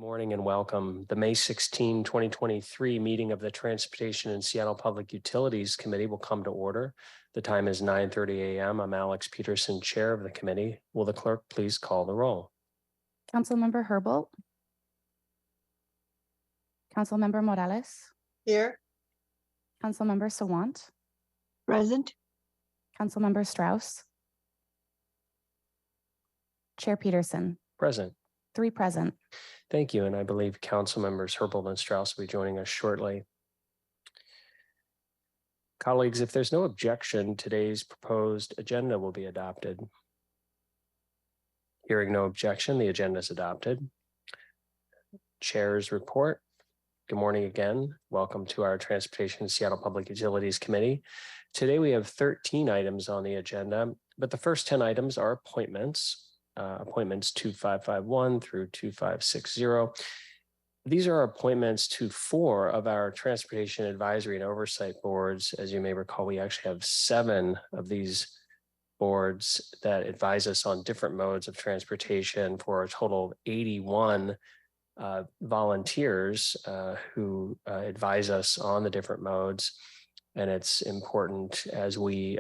Morning and welcome. The May 16, 2023 meeting of the Transportation and Seattle Public Utilities Committee will come to order. The time is 9:30 a.m. I'm Alex Peterson, chair of the committee. Will the clerk please call the roll? Councilmember Herbold. Councilmember Morales. Here. Councilmember Sawant. Present. Councilmember Strauss. Chair Peterson. Present. 3 present. Thank you. And I believe Council members Herbold and Strauss will be joining us shortly. Colleagues, if there's no objection, today's proposed agenda will be adopted. Hearing no objection, the agenda is adopted. Chair's report. Good morning again. Welcome to our Transportation and Seattle Public Utilities Committee. Today we have 13 items on the agenda, but the first 10 items are appointments. Appointments 2551 through 2560. These are appointments to 4 of our transportation advisory and oversight boards. As you may recall, we actually have 7 of these boards that advise us on different modes of transportation for a total of 81 volunteers who advise us on the different modes. And it's important as we,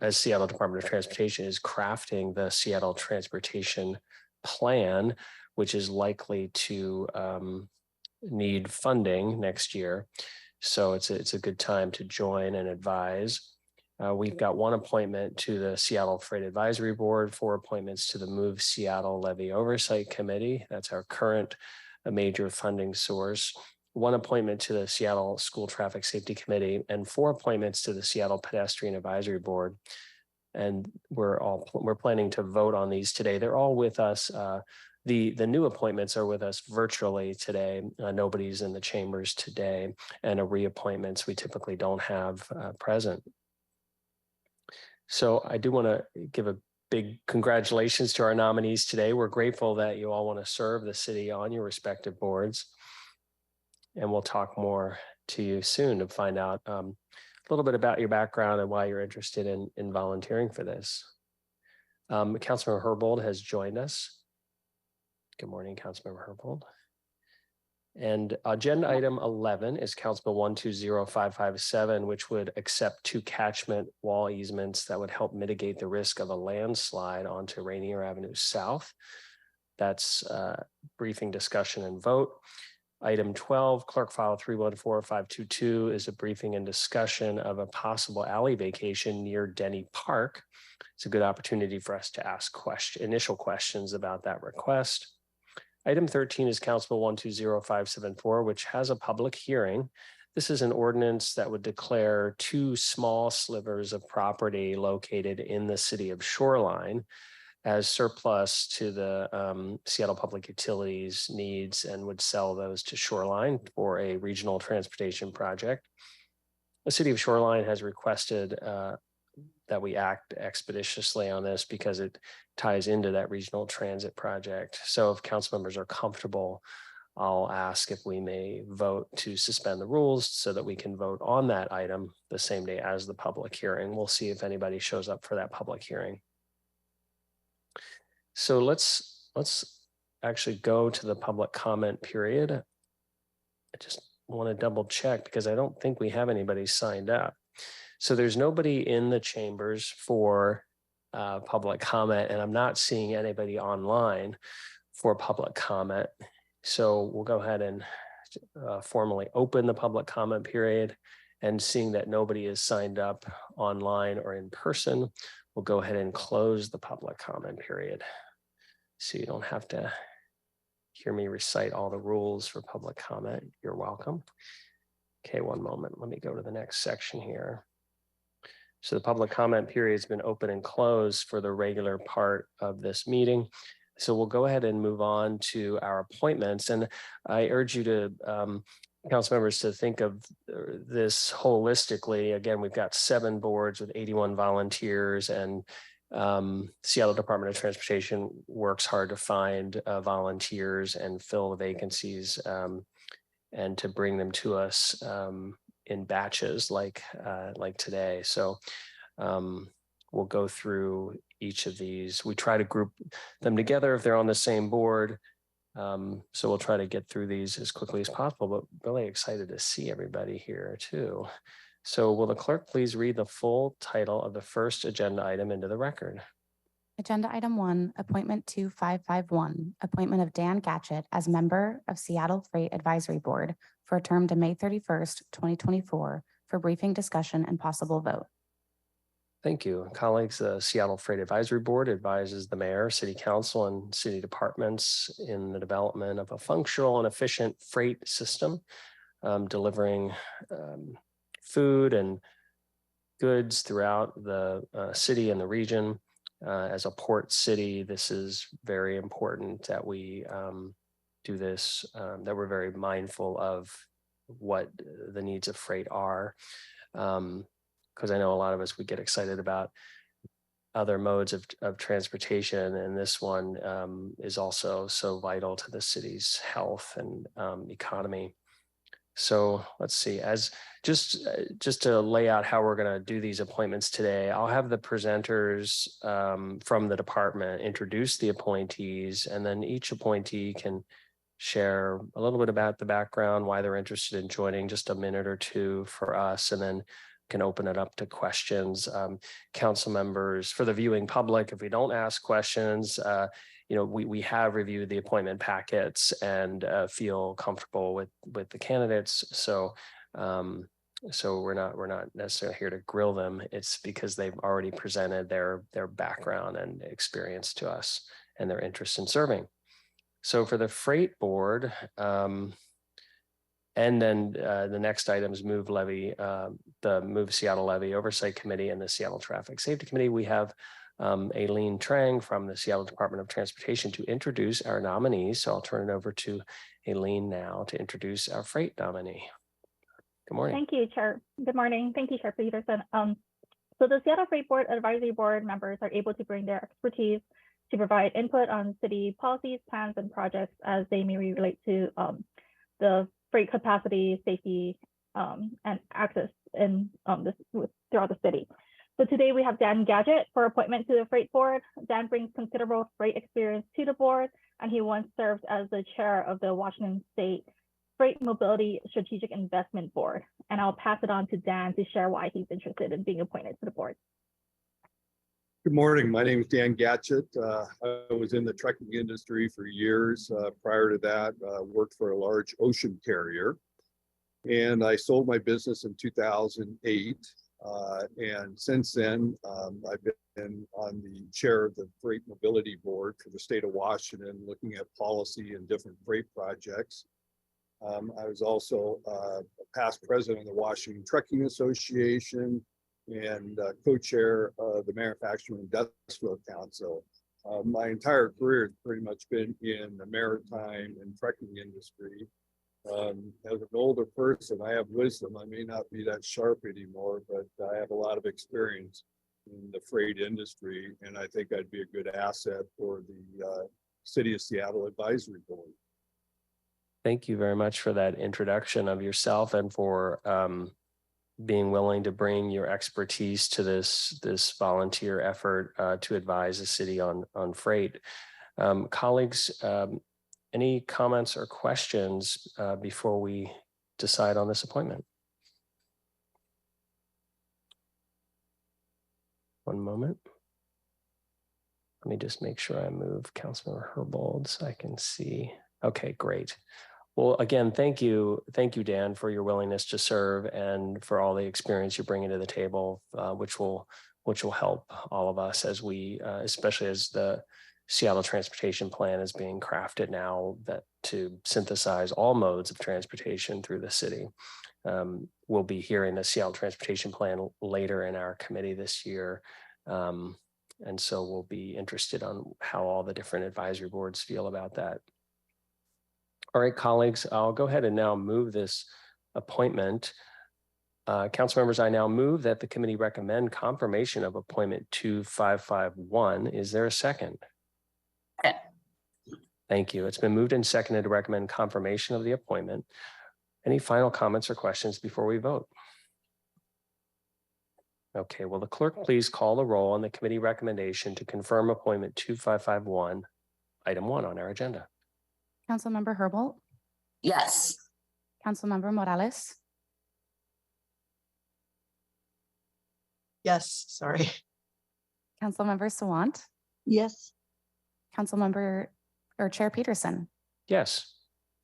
as Seattle Department of Transportation is crafting the Seattle Transportation Plan, which is likely to need funding next year. So it's a good time to join and advise. We've got 1 appointment to the Seattle Freight Advisory Board, 4 appointments to the Move Seattle Levy Oversight Committee. That's our current major funding source. 1 appointment to the Seattle School Traffic Safety Committee, and 4 appointments to the Seattle Pedestrian Advisory Board. And we're planning to vote on these today. They're all with us. The new appointments are with us virtually today. Nobody's in the chambers today, and reappointments we typically don't have present. So I do want to give a big congratulations to our nominees today. We're grateful that you all want to serve the city on your respective boards. And we'll talk more to you soon to find out a little bit about your background and why you're interested in volunteering for this. Councilmember Herbold has joined us. Good morning, Councilmember Herbold. And agenda item 11 is Council Bill 120557, which would accept 2 catchment wall easements that would help mitigate the risk of a landslide onto Rainier Avenue South. That's briefing, discussion, and vote. Item 12, Clerk File 314522 is a briefing and discussion of a possible alley vacation near Denny Park. It's a good opportunity for us to ask initial questions about that request. Item 13 is Council Bill 120574, which has a public hearing. This is an ordinance that would declare 2 small slivers of property located in the city of Shoreline as surplus to the Seattle Public Utilities needs, and would sell those to Shoreline for a regional transportation project. The city of Shoreline has requested that we act expeditiously on this because it ties into that regional transit project. So if council members are comfortable, I'll ask if we may vote to suspend the rules so that we can vote on that item the same day as the public hearing. We'll see if anybody shows up for that public hearing. So let's actually go to the public comment period. I just want to double check because I don't think we have anybody signed up. So there's nobody in the chambers for public comment, and I'm not seeing anybody online for public comment. So we'll go ahead and formally open the public comment period, and seeing that nobody is signed up online or in person, we'll go ahead and close the public comment period. So you don't have to hear me recite all the rules for public comment. You're welcome. Okay, one moment. Let me go to the next section here. So the public comment period has been open and closed for the regular part of this meeting. So we'll go ahead and move on to our appointments. And I urge you to, council members, to think of this holistically. Again, we've got 7 boards with 81 volunteers, and Seattle Department of Transportation works hard to find volunteers and fill the vacancies and to bring them to us in batches like today. So we'll go through each of these. We try to group them together if they're on the same board. So we'll try to get through these as quickly as possible, but really excited to see everybody here too. So will the clerk please read the full title of the first agenda item into the record? Agenda Item 1, Appointment 2551, Appointment of Dan Gatchett as member of Seattle Freight Advisory Board for a term to May 31st, 2024, for briefing, discussion, and possible vote. Thank you. Colleagues, the Seattle Freight Advisory Board advises the mayor, city council, and city departments in the development of a functional and efficient freight system, delivering food and goods throughout the city and the region. As a port city, this is very important that we do this, that we're very mindful of what the needs of freight are. Because I know a lot of us, we get excited about other modes of transportation, and this one is also so vital to the city's health and economy. So let's see, as just to lay out how we're going to do these appointments today, I'll have the presenters from the department introduce the appointees, and then each appointee can share a little bit about the background, why they're interested in joining, just a minute or two for us, and then can open it up to questions. Council members, for the viewing public, if we don't ask questions, we have reviewed the appointment packets and feel comfortable with the candidates. So we're not necessarily here to grill them. It's because they've already presented their background and experience to us and their interest in serving. So for the freight board, and then the next items move levy, the Move Seattle Levy Oversight Committee and the Seattle Traffic Safety Committee. We have Aileen Trang from the Seattle Department of Transportation to introduce our nominees. So I'll turn it over to Aileen now to introduce our freight nominee. Good morning. Thank you, Chair. Good morning. Thank you, Chair Peterson. So the Seattle Freight Board Advisory Board members are able to bring their expertise to provide input on city policies, plans, and projects as they may relate to the freight capacity, safety, and access in throughout the city. So today we have Dan Gatchett for appointment to the Freight Board. Dan brings considerable freight experience to the board, and he once served as the chair of the Washington State Freight Mobility Strategic Investment Board. And I'll pass it on to Dan to share why he's interested in being appointed to the board. Good morning. My name is Dan Gatchett. I was in the trucking industry for years. Prior to that, worked for a large ocean carrier. And I sold my business in 2008. And since then, I've been on the chair of the Freight Mobility Board for the state of Washington, looking at policy and different freight projects. I was also a past president of the Washington Trucking Association and co-chair of the Manufacturing Industrial Council. My entire career has pretty much been in the maritime and trucking industry. As an older person, I have wisdom. I may not be that sharp anymore, but I have a lot of experience in the freight industry, and I think I'd be a good asset for the City of Seattle Advisory Board. Thank you very much for that introduction of yourself and for being willing to bring your expertise to this volunteer effort to advise the city on freight. Colleagues, any comments or questions before we decide on this appointment? One moment. Let me just make sure I move Councilmember Herbold so I can see. Okay, great. Well, again, thank you, Dan, for your willingness to serve and for all the experience you're bringing to the table, which will help all of us as we, especially as the Seattle Transportation Plan is being crafted now that to synthesize all modes of transportation through the city. We'll be hearing the Seattle Transportation Plan later in our committee this year. And so we'll be interested on how all the different advisory boards feel about that. All right, colleagues, I'll go ahead and now move this appointment. Council members, I now move that the committee recommend confirmation of appointment 2551. Is there a second? Second. Thank you. It's been moved and seconded to recommend confirmation of the appointment. Any final comments or questions before we vote? Okay, will the clerk please call the roll on the committee recommendation to confirm appointment 2551, item 1 on our agenda? Councilmember Herbold, Yes. Councilmember Morales, Yes, sorry. Councilmember Sawant, Yes. Councilmember or Chair Peterson, Yes.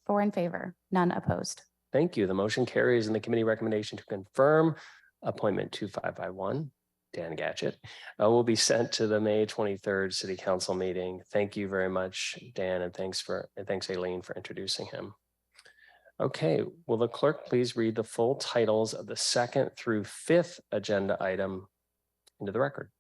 4 in favor, none opposed. Thank you. The motion carries, and the committee recommendation to confirm appointment 2551, Dan Gatchett, will be sent to the May 23rd City Council meeting. Thank you very much, Dan, and thanks Aileen for introducing him. Okay, will the clerk please read the full titles of the second through fifth agenda item into the record?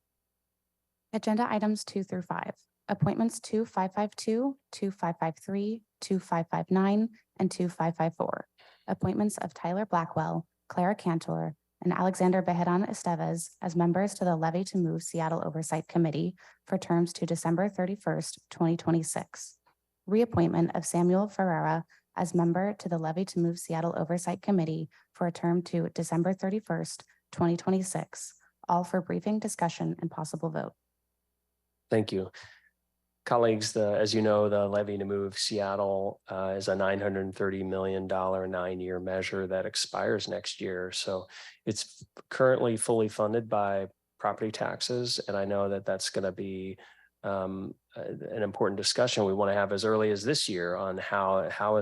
Agenda items 2 through 5. Appointments 2552, 2553, 2559, and 2554. Appointments of Tyler Blackwell, Clara Cantor, and Alexander Bejedan Estevez as members to the Levy to Move Seattle Oversight Committee for terms to December 31st, 2026. Reappointment of Samuel Ferreira as member to the Levy to Move Seattle Oversight Committee for a term to December 31st, 2026, all for briefing, discussion, and possible vote. Thank you. Colleagues, as you know, the Levy to Move Seattle is a $930 million 9-year measure that expires next year. So it's currently fully funded by property taxes. And I know that that's going to be an important discussion we want to have as early as this year on how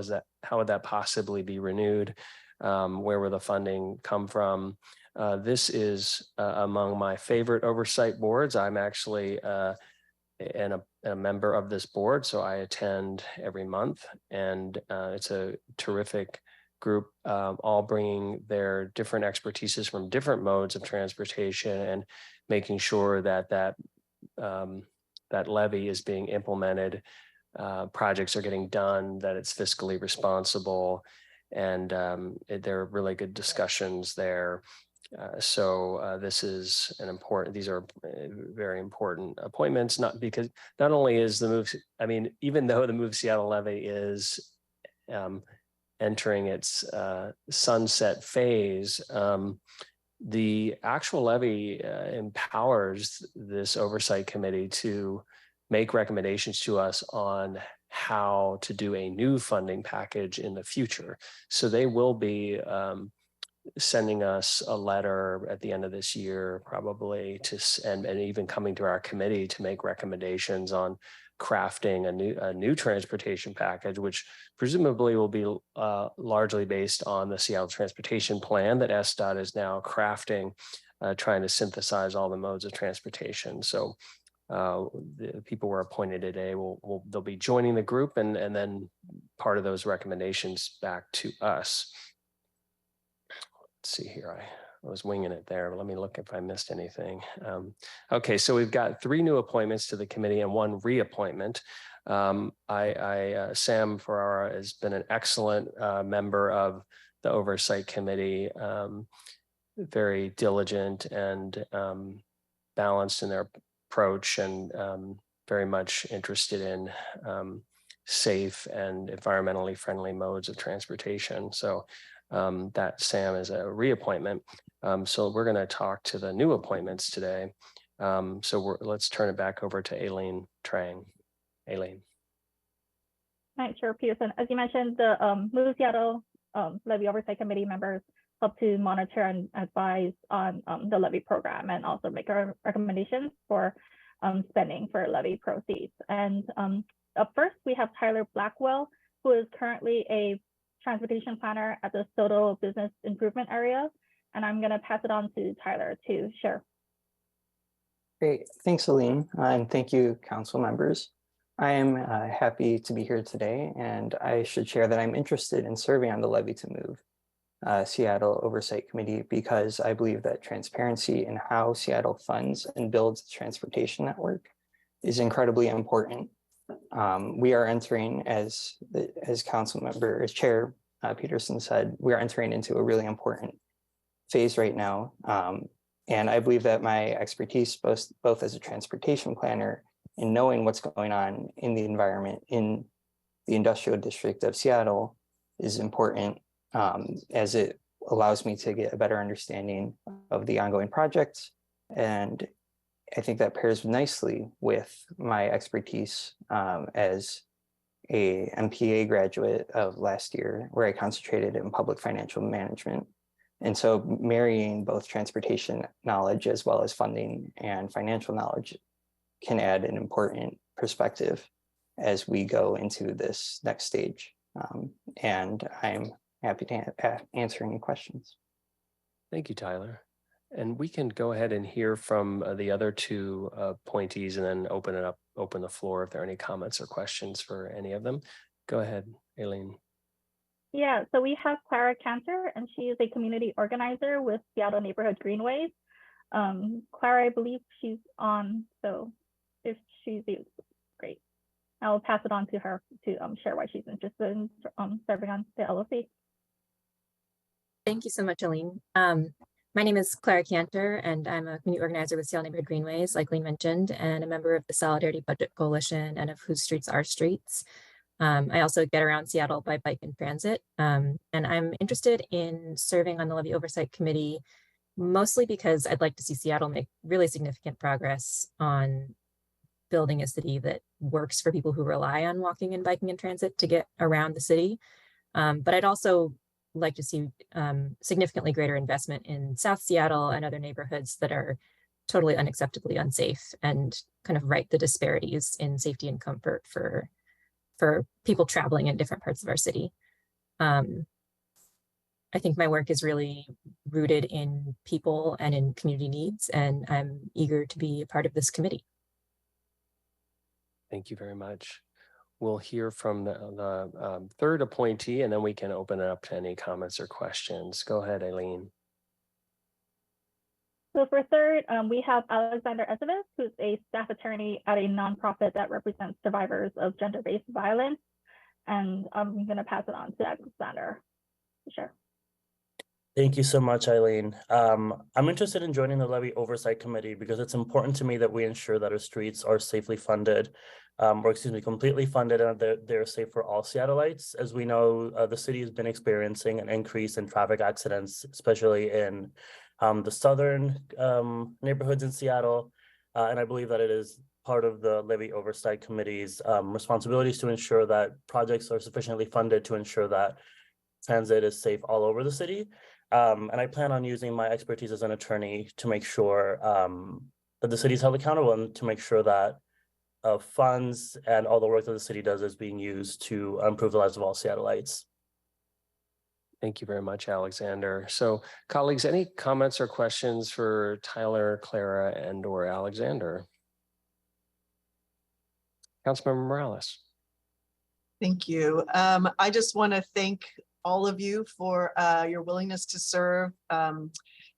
would that possibly be renewed? Where will the funding come from? This is among my favorite oversight boards. I'm actually and a member of this board, so I attend every month, and it's a terrific group, all bringing their different expertises from different modes of transportation and making sure that that levy is being implemented, projects are getting done, that it's fiscally responsible, and there are really good discussions there. This is these are very important appointments, not only is the move, I mean, even though the Move Seattle Levy is entering its sunset phase, the actual levy empowers this oversight committee to make recommendations to us on how to do a new funding package in the future. So they will be sending us a letter at the end of this year, probably, and even coming to our committee to make recommendations on crafting a new transportation package, which presumably will be largely based on the Seattle Transportation Plan that SDOT is now crafting, trying to synthesize all the modes of transportation. So the people were appointed today they'll be joining the group and then part of those recommendations back to us. Let's see here, I was winging it there, but let me look if I missed anything. Okay, so we've got 3 new appointments to the committee and 1 reappointment. Sam Ferrara has been an excellent member of the Oversight Committee, very diligent and balanced in their approach, and very much interested in safe and environmentally friendly modes of transportation. So that Sam is a reappointment. So we're going to talk to the new appointments today. Let's turn it back over to Aileen Trang. Aileen. Thanks, Chair Peterson. As you mentioned, the Move Seattle Levy Oversight Committee members help to monitor and advise on the levy program and also make our recommendations for spending for levy proceeds. And up first, we have Tyler Blackwell, who is currently a transportation planner at the Soto Business Improvement Area. And I'm going to pass it on to Tyler to share. Great. Thanks, Aline. And thank you, council members. I am happy to be here today, and I should share that I'm interested in serving on the Levy to Move Seattle Oversight Committee because I believe that transparency in how Seattle funds and builds the transportation network is incredibly important. We are entering, as Chair Peterson said, we are entering into a really important phase right now. And I believe that my expertise, both as a transportation planner and knowing what's going on in the environment in the industrial district of Seattle, is important, as it allows me to get a better understanding of the ongoing projects. And I think that pairs nicely with my expertise as a MPA graduate of last year, where I concentrated in public financial management. And so marrying both transportation knowledge as well as funding and financial knowledge can add an important perspective as we go into this next stage. And I'm happy to answer any questions. Thank you, Tyler. And we can go ahead and hear from the other two appointees and then open the floor if there are any comments or questions for any of them. Go ahead, Aileen. Yeah, so we have Clara Cantor, and she is a community organizer with Seattle Neighborhood Greenways. Clara, I believe she's on, so if she's great. I'll pass it on to her to share why she's interested in serving on the LOC. Thank you so much, Aline. My name is Clara Cantor, and I'm a community organizer with Seattle Neighborhood Greenways, like Aline mentioned, and a member of the Solidarity Budget Coalition and of Whose Streets Are Streets. I also get around Seattle by bike and transit, and I'm interested in serving on the Levy Oversight Committee, mostly because I'd like to see Seattle make really significant progress on building a city that works for people who rely on walking and biking and transit to get around the city. But I'd also like to see significantly greater investment in South Seattle and other neighborhoods that are totally unacceptably unsafe, and kind of right the disparities in safety and comfort for people traveling in different parts of our city. I think my work is really rooted in people and in community needs, and I'm eager to be a part of this committee. Thank you very much. We'll hear from the third appointee, and then we can open it up to any comments or questions. Go ahead, Aileen. So for third, we have Alexander Ezevich, who's a staff attorney at a nonprofit that represents survivors of gender-based violence. And I'm going to pass it on to Alexander. Sure. Thank you so much, Eileen. I'm interested in joining the Levy Oversight Committee because it's important to me that we ensure that our streets are safely funded, completely funded, and they're safe for all Seattleites. As we know, the city has been experiencing an increase in traffic accidents, especially in the southern neighborhoods in Seattle. And I believe that it is part of the Levy Oversight Committee's responsibilities to ensure that projects are sufficiently funded to ensure that transit is safe all over the city. And I plan on using my expertise as an attorney to make sure that the city is held accountable and to make sure that funds and all the work that the city does is being used to improve the lives of all Seattleites. Thank you very much, Alexander. So, colleagues, any comments or questions for Tyler, Clara, and/or Alexander? Councilmember Morales. Thank you. I just want to thank all of you for your willingness to serve.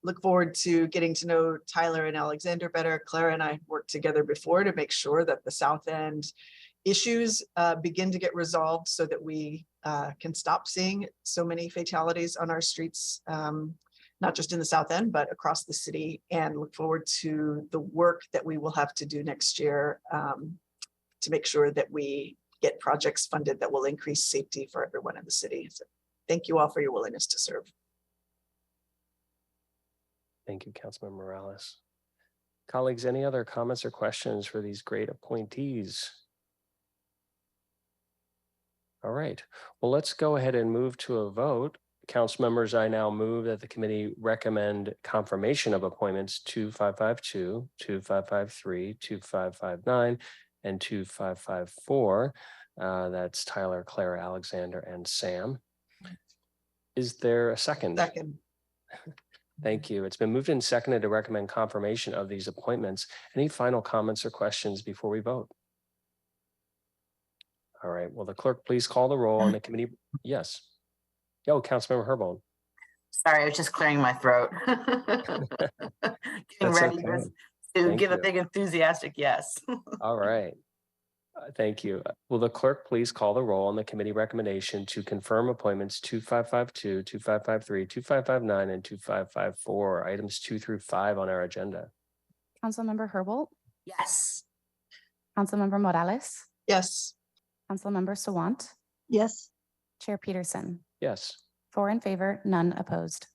Look forward to getting to know Tyler and Alexander better. Clara and I worked together before to make sure that the South End issues begin to get resolved so that we can stop seeing so many fatalities on our streets, not just in the South End, but across the city, and look forward to the work that we will have to do next year to make sure that we get projects funded that will increase safety for everyone in the city. So thank you all for your willingness to serve. Thank you, Councilmember Morales. Colleagues, any other comments or questions for these great appointees? All right, well, let's go ahead and move to a vote. Council members, I now move that the committee recommend confirmation of appointments 2552, 2553, 2559, and 2554. That's Tyler, Clara, Alexander, and Sam. Is there a second? Second. Thank you. It's been moved and seconded to recommend confirmation of these appointments. Any final comments or questions before we vote? All right, will the clerk please call the roll on the committee? Yes. Yo, Councilmember Herbold. Sorry, I was just clearing my throat. Getting ready to give a big enthusiastic yes. All right. Thank you. Will the clerk please call the roll on the committee recommendation to confirm appointments 2552, 2553, 2559, and 2554, items 2 through 5 on our agenda? Councilmember Herbold, Yes. Councilmember Morales, Yes. Councilmember Sawant, Yes. Chair Peterson. Yes. 4 in favor, none opposed.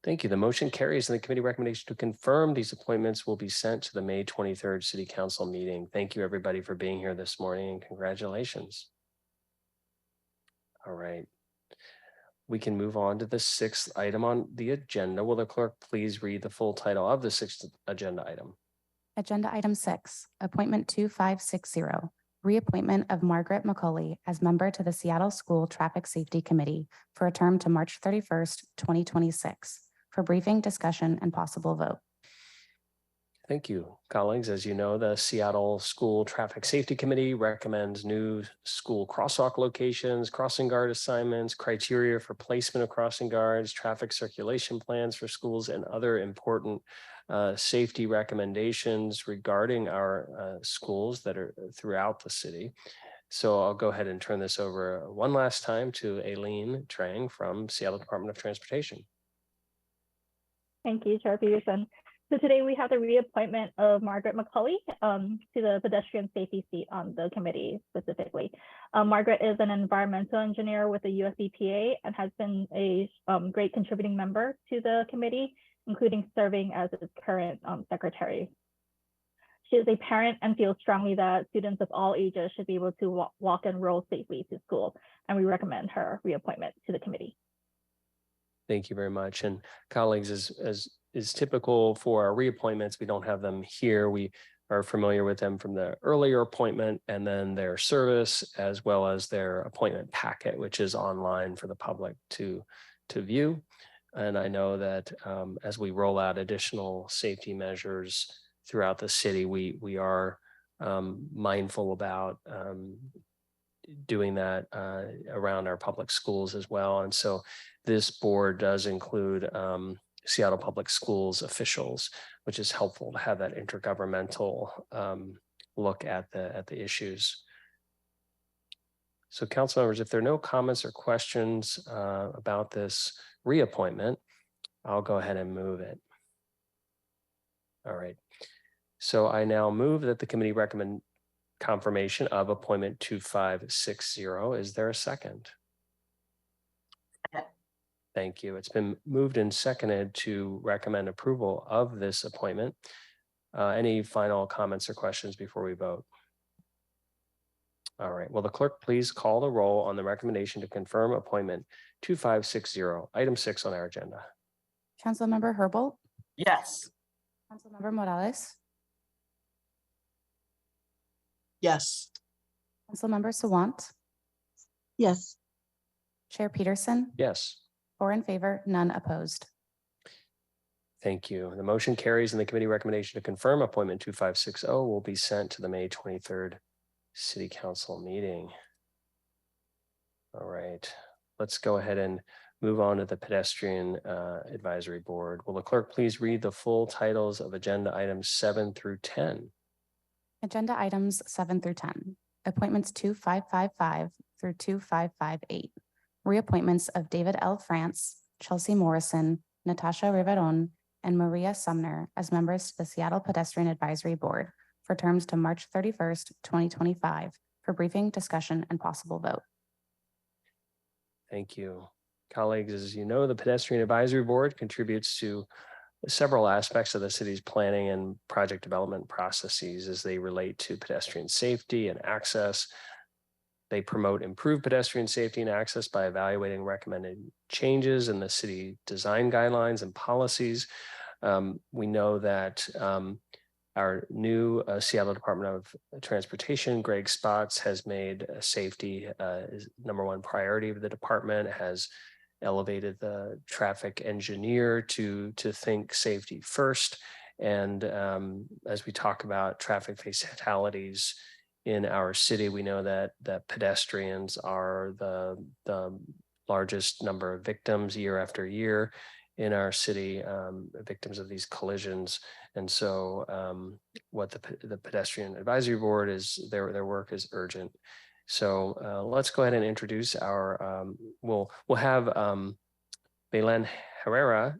Thank you. The motion carries and the committee recommendation to confirm these appointments will be sent to the May 23rd City Council meeting. Thank you, everybody, for being here this morning, and congratulations. All right. We can move on to the sixth item on the agenda. Will the clerk please read the full title of the sixth agenda item? Agenda item 6, appointment 2560, reappointment of Margaret McCauley as member to the Seattle School Traffic Safety Committee for a term to March 31st, 2026, for briefing, discussion, and possible vote. Thank you, colleagues. As you know, the Seattle School Traffic Safety Committee recommends new school crosswalk locations, crossing guard assignments, criteria for placement of crossing guards, traffic circulation plans for schools, and other important safety recommendations regarding our schools that are throughout the city. So I'll go ahead and turn this over one last time to Aileen Trang from Seattle Department of Transportation. Thank you, Chair Peterson. So today we have the reappointment of Margaret McCauley to the pedestrian safety seat on the committee specifically. Margaret is an environmental engineer with the US EPA and has been a great contributing member to the committee, including serving as its current secretary. She is a parent and feels strongly that students of all ages should be able to walk and roll safely to school, and we recommend her reappointment to the committee. Thank you very much. And colleagues, as is typical for our reappointments, we don't have them here. We are familiar with them from the earlier appointment and then their service, as well as their appointment packet, which is online for the public to view. And I know that as we roll out additional safety measures throughout the city, we are mindful about doing that around our public schools as well. And so this board does include Seattle Public Schools officials, which is helpful to have that intergovernmental look at the issues. So council members, if there are no comments or questions about this reappointment, I'll go ahead and move it. All right. So I now move that the committee recommend confirmation of appointment 2560. Is there a second? Thank you. It's been moved and seconded to recommend approval of this appointment. Any final comments or questions before we vote? All right. Will the clerk please call the roll on the recommendation to confirm appointment 2560, item 6 on our agenda? Councilmember Herbold, Yes. Councilmember Morales, Yes. Councilmember Sawant, Yes. Chair Peterson, Yes. 4 in favor, none opposed. Thank you. The motion carries and the committee recommendation to confirm appointment 2560 will be sent to the May 23rd City Council meeting. All right, let's go ahead and move on to the Pedestrian Advisory Board. Will the clerk please read the full titles of agenda items 7 through 10? Agenda items 7 through 10, appointments 2555 through 2558. Reappointments of David L. France, Chelsea Morrison, Natasha Riveron, and Maria Sumner as members to the Seattle Pedestrian Advisory Board for terms to March 31st, 2025, for briefing, discussion, and possible vote. Thank you. Colleagues, as you know, the Pedestrian Advisory Board contributes to several aspects of the city's planning and project development processes as they relate to pedestrian safety and access. They promote improved pedestrian safety and access by evaluating recommended changes in the city design guidelines and policies. We know that our new Seattle Department of Transportation, Greg Spotts, has made safety is #1 priority of the department, has elevated the traffic engineer to think safety first. And as we talk about traffic fatalities in our city, we know that pedestrians are the largest number of victims year after year in our city, victims of these collisions. And so what the Pedestrian Advisory Board is, their work is urgent. So let's go ahead and introduce our, we'll have Belen Herrera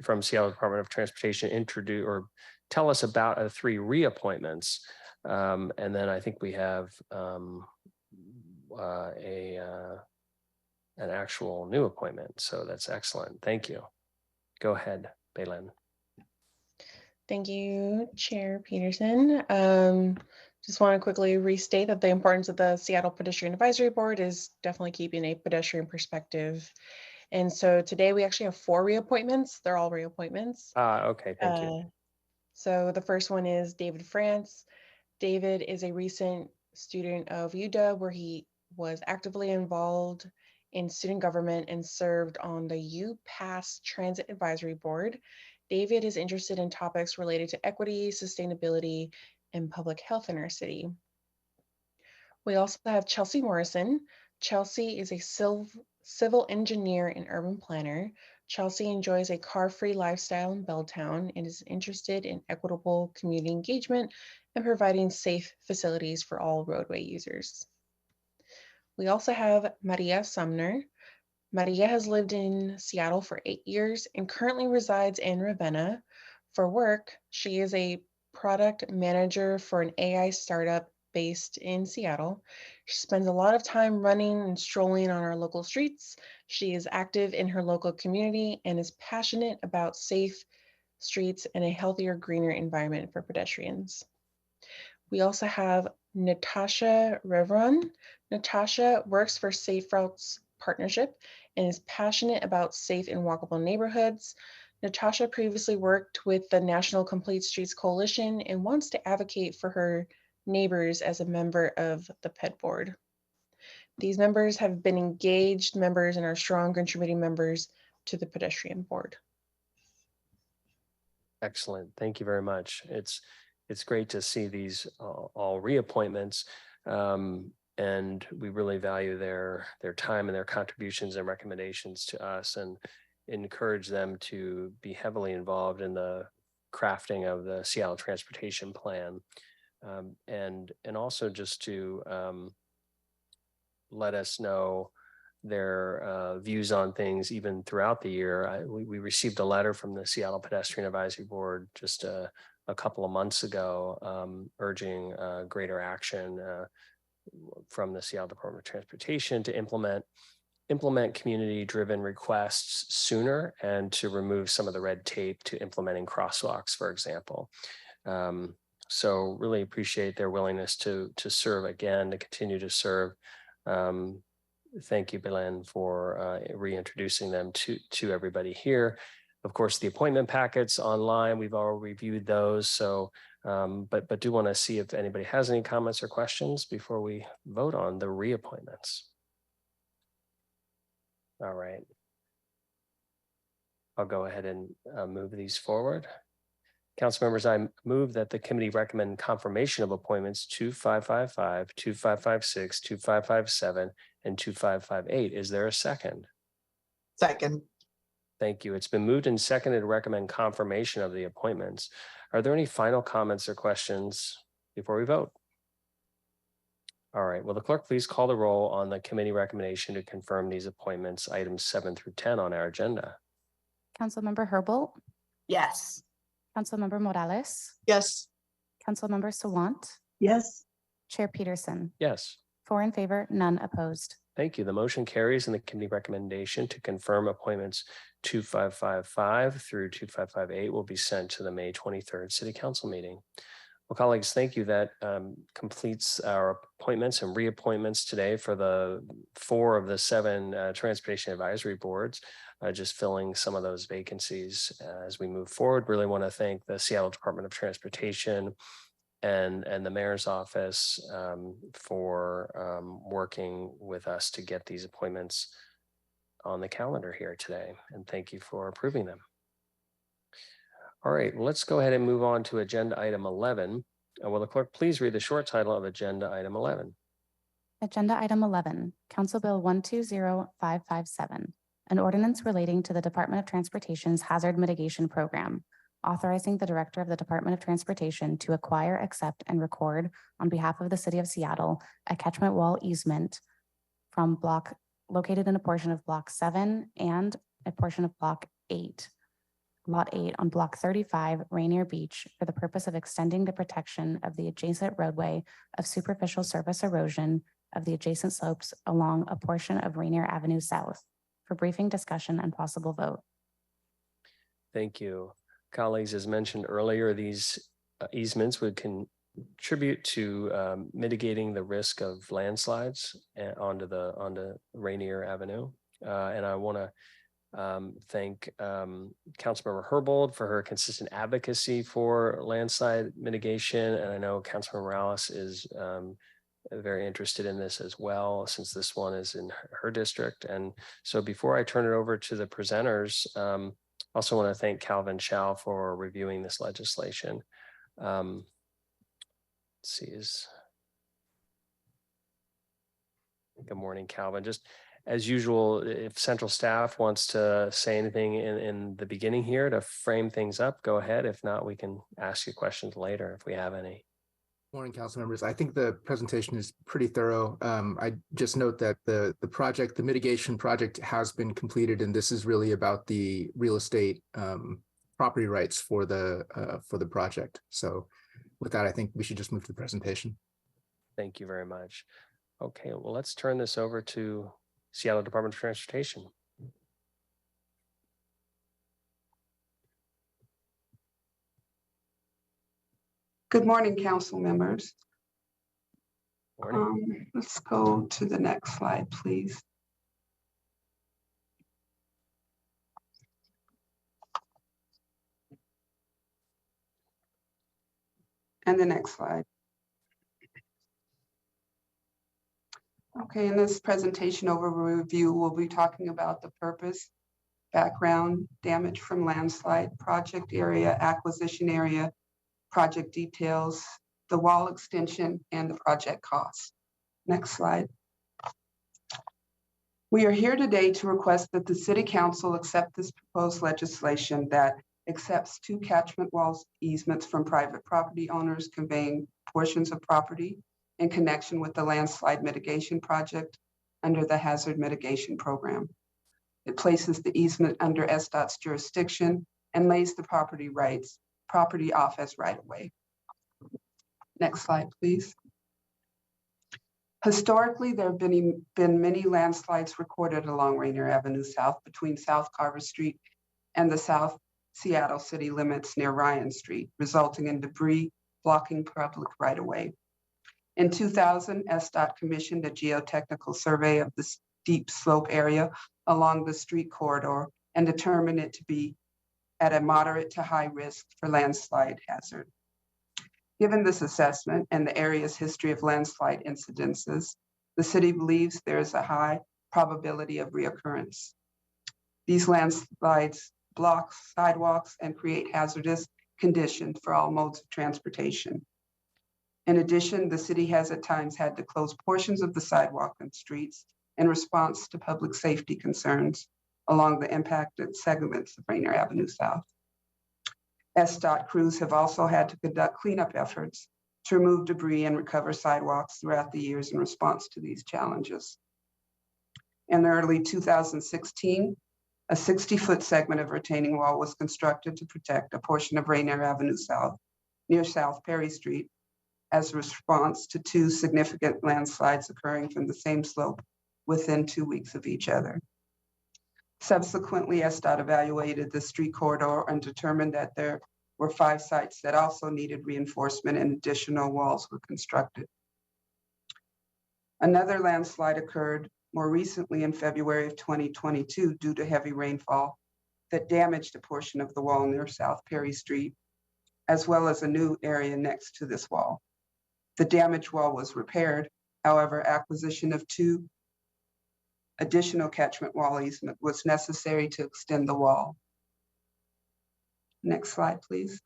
from Seattle Department of Transportation introduce or tell us about 3 reappointments. And then I think we have an actual new appointment. So that's excellent. Thank you. Go ahead, Bailyn. Thank you, Chair Peterson. Just want to quickly restate that the importance of the Seattle Pedestrian Advisory Board is definitely keeping a pedestrian perspective. And so today we actually have 4 reappointments. They're all reappointments. Okay, thank you. So the first one is David France. David is a recent student of UW where he was actively involved in student government and served on the UPass Transit Advisory Board. David is interested in topics related to equity, sustainability, and public health in our city. We also have Chelsea Morrison. Chelsea is a civil engineer and urban planner. Chelsea enjoys a car-free lifestyle in Belltown and is interested in equitable community engagement and providing safe facilities for all roadway users. We also have Maria Sumner. Maria has lived in Seattle for 8 years and currently resides in Ravenna. For work, she is a product manager for an AI startup based in Seattle. She spends a lot of time running and strolling on our local streets. She is active in her local community and is passionate about safe streets and a healthier, greener environment for pedestrians. We also have Natasha Revron. Natasha works for Safe Routes Partnership and is passionate about safe and walkable neighborhoods. Natasha previously worked with the National Complete Streets Coalition and wants to advocate for her neighbors as a member of the PED board. These members have been engaged members and are strong contributing members to the pedestrian board. Excellent. Thank you very much. It's great to see these all reappointments. And we really value their time and their contributions and recommendations to us, and encourage them to be heavily involved in the crafting of the Seattle Transportation Plan. And also just to let us know their views on things even throughout the year. We received a letter from the Seattle Pedestrian Advisory Board just a couple of months ago, urging greater action from the Seattle Department of Transportation to implement community-driven requests sooner and to remove some of the red tape to implementing crosswalks, for example. So really appreciate their willingness to serve again, to continue to serve. Thank you, Belen, for reintroducing them to everybody here. Of course, the appointment packets online, we've all reviewed those. So, but do want to see if anybody has any comments or questions before we vote on the reappointments. All right. I'll go ahead and move these forward. Council members, I move that the committee recommend confirmation of appointments 2555, 2556, 2557, and 2558. Is there a second? Second. Thank you. It's been moved and seconded to recommend confirmation of the appointments. Are there any final comments or questions before we vote? All right. Will the clerk please call the roll on the committee recommendation to confirm these appointments, items 7 through 10 on our agenda? Councilmember Herbold, Yes. Councilmember Morales, Yes. Councilmember Sawant, Yes. Chair Peterson. Yes. 4 in favor, none opposed. Thank you. The motion carries, and the committee recommendation to confirm appointments 2555 through 2558 will be sent to the May 23rd City Council meeting. Well, colleagues, thank you. That completes our appointments and reappointments today for the 4 of the 7 Transportation Advisory Boards, just filling some of those vacancies as we move forward. Really want to thank the Seattle Department of Transportation and the mayor's office for working with us to get these appointments on the calendar here today. And thank you for approving them. All right, let's go ahead and move on to agenda item 11. Will the clerk please read the short title of agenda item 11? Agenda item 11, Council Bill 120557, an ordinance relating to the Department of Transportation's Hazard Mitigation Program, authorizing the Director of the Department of Transportation to acquire, accept, and record on behalf of the City of Seattle a catchment wall easement from block located in a portion of Block 7 and a portion of Block 8. Lot 8 on Block 35, Rainier Beach, for the purpose of extending the protection of the adjacent roadway of superficial surface erosion of the adjacent slopes along a portion of Rainier Avenue South, for briefing, discussion, and possible vote. Thank you. Colleagues, as mentioned earlier, these easements would contribute to mitigating the risk of landslides onto Rainier Avenue. And I want to thank Councilmember Herbold for her consistent advocacy for landslide mitigation. And I know Councilmember Morales is very interested in this as well, since this one is in her district. And so before I turn it over to the presenters, also want to thank Calvin Chow for reviewing this legislation. Let's see, good morning, Calvin. Just as usual, if central staff wants to say anything in the beginning here to frame things up, go ahead. If not, we can ask you questions later if we have any. Morning, council members. I think the presentation is pretty thorough. I just note that the mitigation project has been completed, and this is really about the real estate property rights for the project. So with that, I think we should just move to the presentation. Thank you very much. Okay, well, let's turn this over to Seattle Department of Transportation. Good morning, council members. Morning. Let's go to the next slide, please. And the next slide. Okay, in this presentation overview, we'll be talking about the purpose, background, damage from landslide, project area, acquisition area, project details, the wall extension, and the project costs. Next slide. We are here today to request that the City Council accept this proposed legislation that accepts 2 catchment walls easements from private property owners conveying portions of property in connection with the landslide mitigation project under the Hazard Mitigation Program. It places the easement under SDOT's jurisdiction and lays the property off as right-of-way. Next slide, please. Historically, there have been many landslides recorded along Rainier Avenue South between South Carver Street and the South Seattle city limits near Ryan Street, resulting in debris blocking public right-of-way. In 2000, SDOT commissioned a geotechnical survey of the steep slope area along the street corridor and determined it to be at a moderate to high risk for landslide hazard. Given this assessment and the area's history of landslide incidences, the city believes there is a high probability of reoccurrence. These landslides block sidewalks and create hazardous conditions for all modes of transportation. In addition, the city has at times had to close portions of the sidewalk and streets in response to public safety concerns along the impacted segments of Rainier Avenue South. SDOT crews have also had to conduct cleanup efforts to remove debris and recover sidewalks throughout the years in response to these challenges. In early 2016, a 60-foot segment of retaining wall was constructed to protect a portion of Rainier Avenue South near South Perry Street as a response to 2 significant landslides occurring from the same slope within 2 weeks of each other. Subsequently, SDOT evaluated the street corridor and determined that there were 5 sites that also needed reinforcement and additional walls were constructed. Another landslide occurred more recently in February of 2022 due to heavy rainfall that damaged a portion of the wall near South Perry Street, as well as a new area next to this wall. The damaged wall was repaired. However, acquisition of 2 additional catchment wall easement was necessary to extend the wall. Next slide, please.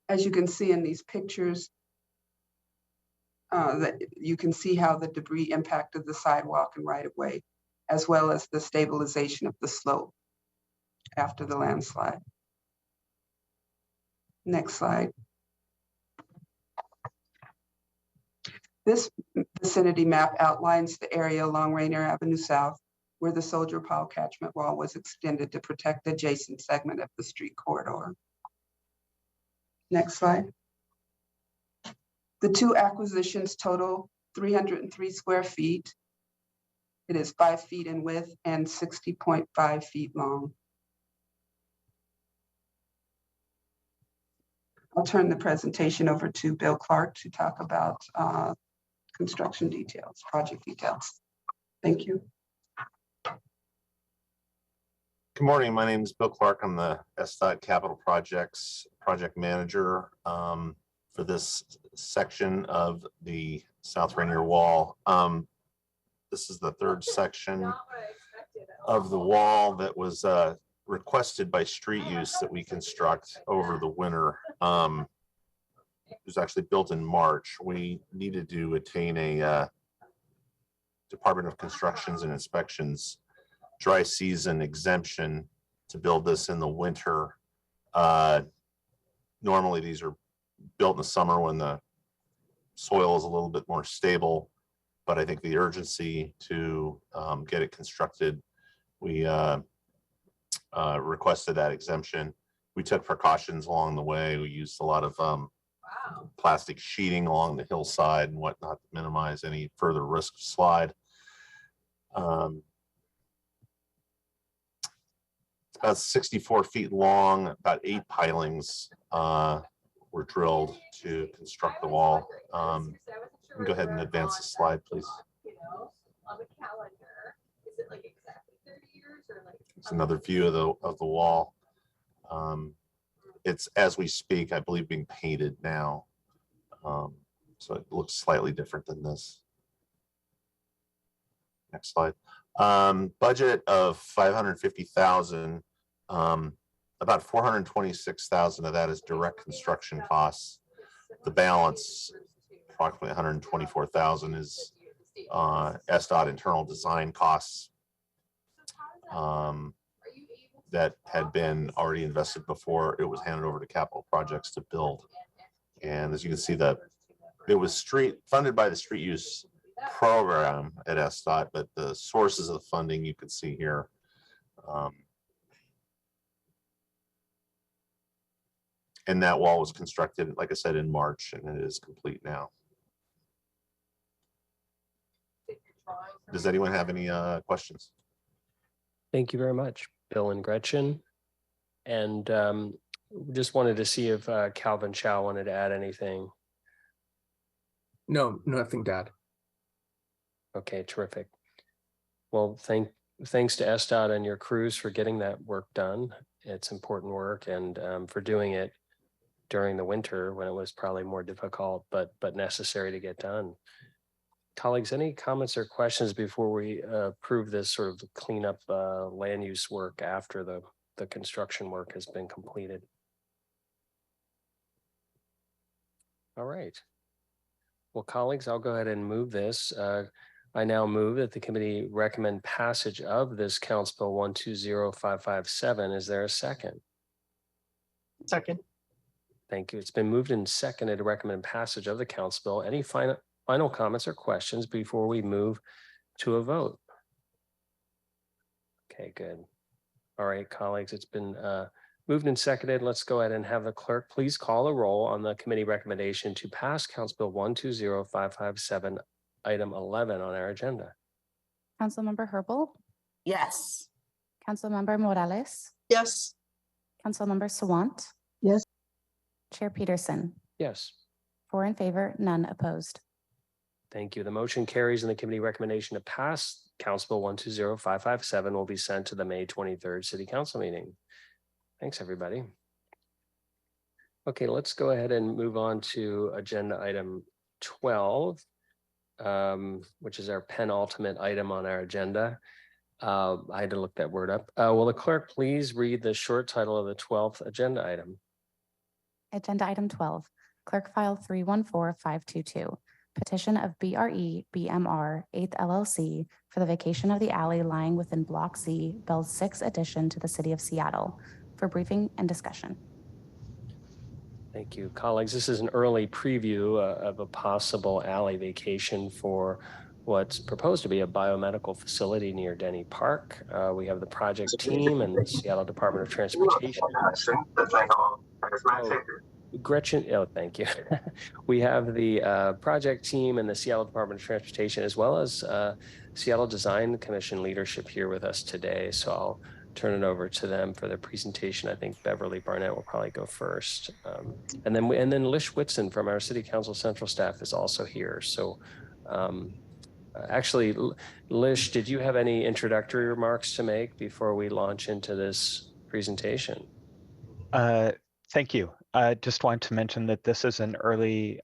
As you can see in these pictures, that you can see how the debris impacted the sidewalk and right-of-way, as well as the stabilization of the slope after the landslide. Next slide. This vicinity map outlines the area along Rainier Avenue South where the Soldier Pile catchment wall was extended to protect the adjacent segment of the street corridor. Next slide. The 2 acquisitions total 303 square feet It is 5 feet in width and 60.5 feet long. I'll turn the presentation over to Bill Clark to talk about construction details, project details. Thank you. Good morning. My name is Bill Clark. I'm the SDOT Capital Projects project manager for this section of the South Rainier Wall. This is the third section of the wall that was requested by street use that we construct over the winter. It was actually built in March. We needed to attain a Department of Constructions and Inspections dry season exemption to build this in the winter. Normally these are built in the summer when the soil is a little bit more stable, but I think the urgency to get it constructed, we requested that exemption. We took precautions along the way. We used a lot of plastic sheeting along the hillside and whatnot to minimize any further risk of slide. It's about 64 feet long, about 8 pilings were drilled to construct the wall. Go ahead and advance the slide, please. It's another view of the wall. It's, as we speak, I believe, being painted now. So it looks slightly different than this. Next slide. Budget of $550,000. About $426,000 of that is direct construction costs. The balance, approximately $124,000, is SDOT internal design costs that had been already invested before it was handed over to capital projects to build. And as you can see, that it was funded by the street use program at SDOT, but the sources of funding you can see here. And that wall was constructed, like I said, in March, and it is complete now. Does anyone have any questions? Thank you very much, Bill and Gretchen. And just wanted to see if Calvin Chow wanted to add anything. No, nothing to add. Okay, terrific. Well, thanks to SDOT and your crews for getting that work done. It's important work, and for doing it during the winter when it was probably more difficult, but necessary to get done. Colleagues, any comments or questions before we approve this sort of cleanup land use work after the construction work has been completed? All right. Well, colleagues, I'll go ahead and move this. I now move that the committee recommend passage of this Council Bill 120557. Is there a second? Second. Thank you. It's been moved and seconded to recommend passage of the Council Bill. Any final comments or questions before we move to a vote? Okay, good. All right, colleagues, it's been moved and seconded. Let's go ahead and have the clerk please call a roll on the committee recommendation to pass Council Bill 120557, item 11 on our agenda. Councilmember Herpel, Yes. Councilmember Morales, Yes. Councilmember Sawant. Yes. Chair Peterson, Yes. 4 in favor, none opposed. Thank you. The motion carries, and the committee recommendation to pass Council Bill 120557 will be sent to the May 23rd City Council meeting. Thanks, everybody. Okay, let's go ahead and move on to agenda item 12, which is our penultimate item on our agenda. I had to look that word up. Will the clerk please read the short title of the 12th agenda item? Agenda item 12, clerk file 314522. Petition of BRE-BMR 8th LLC for the vacation of the alley lying within Block C, Bell 6 addition to the City of Seattle, for briefing and discussion. Thank you, colleagues. This is an early preview of a possible alley vacation for what's proposed to be a biomedical facility near Denny Park. We have the project team and the Seattle Department of Transportation. Gretchen, oh, thank you. We have the project team and the Seattle Department of Transportation, as well as Seattle Design Commission leadership here with us today. So I'll turn it over to them for their presentation. I think Beverly Barnett will probably go first. And then Lish Whitson from our City Council Central staff is also here. So actually, Lish, did you have any introductory remarks to make before we launch into this presentation? Thank you. I just want to mention that this is an early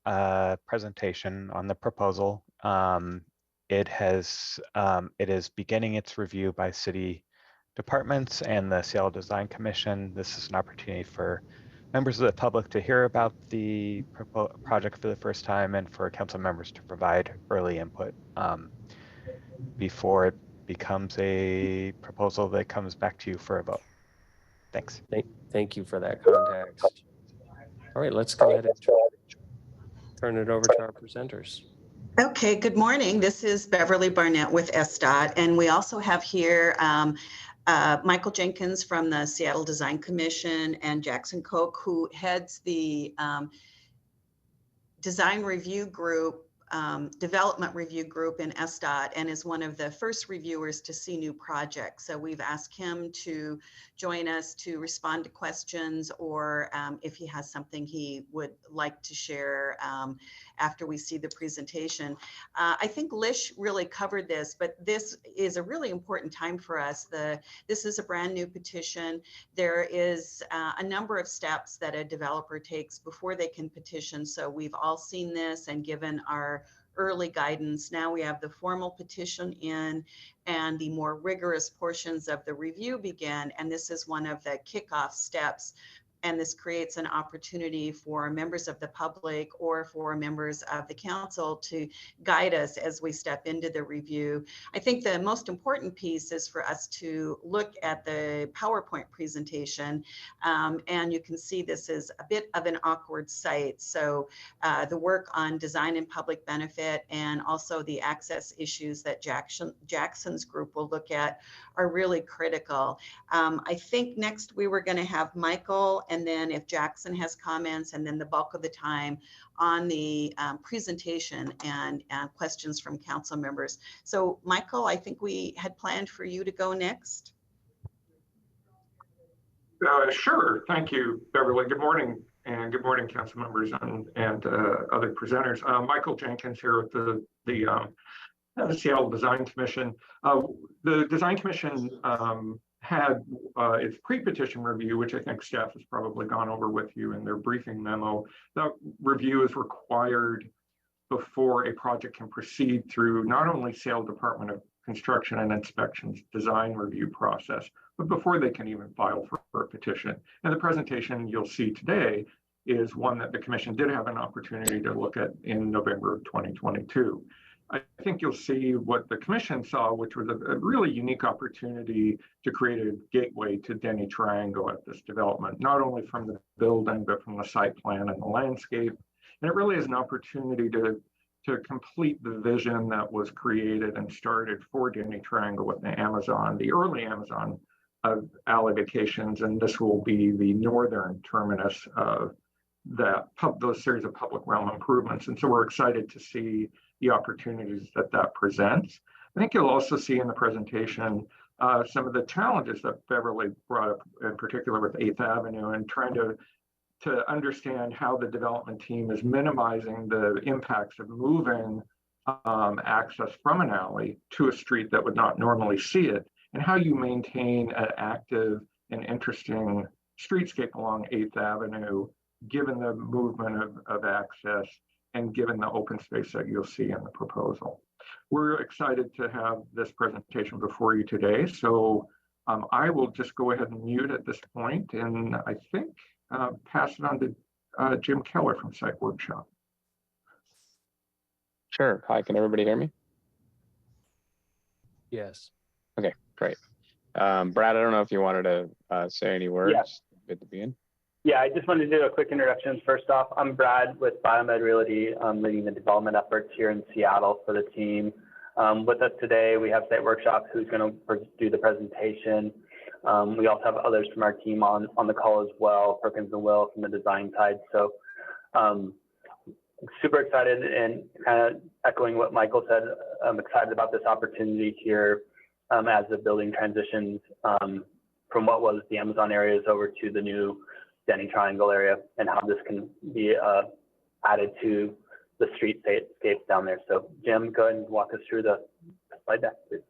presentation on the proposal. It is beginning its review by city departments and the Seattle Design Commission. This is an opportunity for members of the public to hear about the project for the first time and for council members to provide early input before it becomes a proposal that comes back to you for a vote. Thanks. Thank you for that context. All right, let's go ahead and turn it over to our presenters. Okay, good morning. This is Beverly Barnett with SDOT, and we also have here Michael Jenkins from the Seattle Design Commission and Jackson Koch, who heads the design review group, development review group in SDOT, and is one of the first reviewers to see new projects. So we've asked him to join us to respond to questions, or if he has something he would like to share after we see the presentation. I think Lish really covered this, but this is a really important time for us. This is a brand new petition. There is a number of steps that a developer takes before they can petition. So we've all seen this and given our early guidance. Now we have the formal petition in and the more rigorous portions of the review begin. And this is one of the kickoff steps. And this creates an opportunity for members of the public or for members of the council to guide us as we step into the review. I think the most important piece is for us to look at the PowerPoint presentation. And you can see this is a bit of an awkward site. So the work on design and public benefit and also the access issues that Jackson's group will look at are really critical. I think next we were going to have Michael, and then if Jackson has comments, and then the bulk of the time on the presentation and questions from council members. So Michael, I think we had planned for you to go next. Sure, thank you, Beverly. Good morning, and good morning, council members and other presenters. Michael Jenkins here with the Seattle Design Commission. The Design Commission had its pre-petition review, which I think staff has probably gone over with you in their briefing memo. That review is required before a project can proceed through not only Seattle Department of Construction and Inspection's design review process, but before they can even file for a petition. And the presentation you'll see today is one that the commission did have an opportunity to look at in November of 2022. I think you'll see what the commission saw, which was a really unique opportunity to create a gateway to Denny Triangle at this development, not only from the building, but from the site plan and the landscape. And it really is an opportunity to complete the vision that was created and started for Denny Triangle with the Amazon, the early Amazon Alley vacations. And this will be the northern terminus of those series of public realm improvements. And so we're excited to see the opportunities that presents. I think you'll also see in the presentation some of the challenges that Beverly brought up, in particular with 8th Avenue, and trying to understand how the development team is minimizing the impacts of moving access from an alley to a street that would not normally see it, and how you maintain an active and interesting streetscape along 8th Avenue, given the movement of access and given the open space that you'll see in the proposal. We're excited to have this presentation before you today. So I will just go ahead and mute at this point, and I think pass it on to Jim Keller from Site Workshop. Sure. Hi, can everybody hear me? Yes. Okay, great. Brad, I don't know if you wanted to say any words. Yeah. Good to be in. Yeah, I just wanted to do a quick introduction. First off, I'm Brad with Biomed Realty. I'm leading the development efforts here in Seattle for the team. With us today, we have Site Workshop, who's going to do the presentation. We also have others from our team on the call as well, Perkins and Will from the design side. So super excited, and kind of echoing what Michael said, I'm excited about this opportunity here as the building transitions from what was the Amazon areas over to the new Denny Triangle area, and how this can be added to the streetscapes down there. So Jim, go ahead and walk us through the slide deck, please.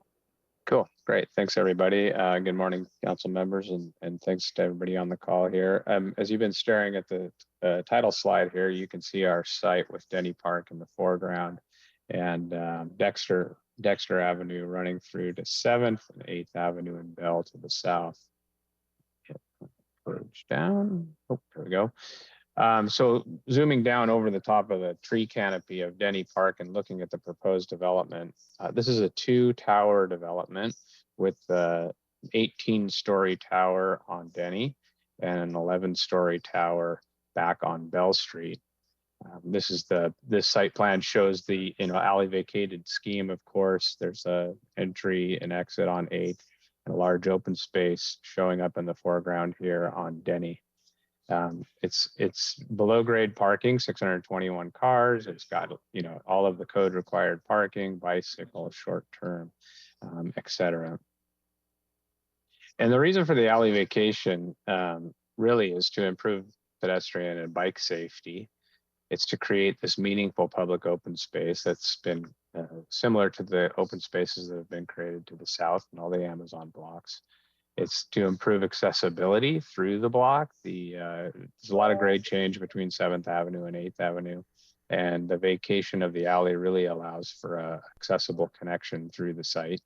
Cool, great. Thanks, everybody. Good morning, council members, and thanks to everybody on the call here. As you've been staring at the title slide here, you can see our site with Denny Park in the foreground, and Dexter Avenue running through to 7th and 8th Avenue and Bell to the south. Push down. Oh, there we go. So zooming down over the top of the tree canopy of Denny Park and looking at the proposed development, this is a 2-tower development with the 18-story tower on Denny and an 11-story tower back on Bell Street. This site plan shows the alley vacated scheme. Of course, there's a entry and exit on 8th and a large open space showing up in the foreground here on Denny. It's below grade parking, 621 cars. It's got all of the code required parking, bicycle, short term, etc. And the reason for the alley vacation really is to improve pedestrian and bike safety. It's to create this meaningful public open space that's been similar to the open spaces that have been created to the south and all the Amazon blocks. It's to improve accessibility through the block. There's a lot of grade change between 7th Avenue and 8th Avenue, and the vacation of the alley really allows for a accessible connection through the site.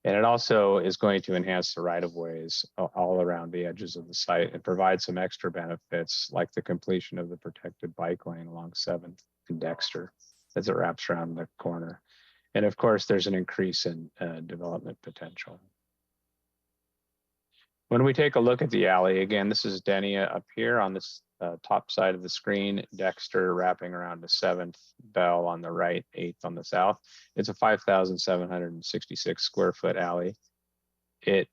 And it also is going to enhance the right-of-ways all around the edges of the site and provide some extra benefits, like the completion of the protected bike lane along 7th and Dexter as it wraps around the corner. And of course, there's an increase in development potential. When we take a look at the alley, again, this is Denny up here on this top side of the screen, Dexter wrapping around to 7th, Bell on the right, 8th on the south. It's a 5,766 square foot alley. It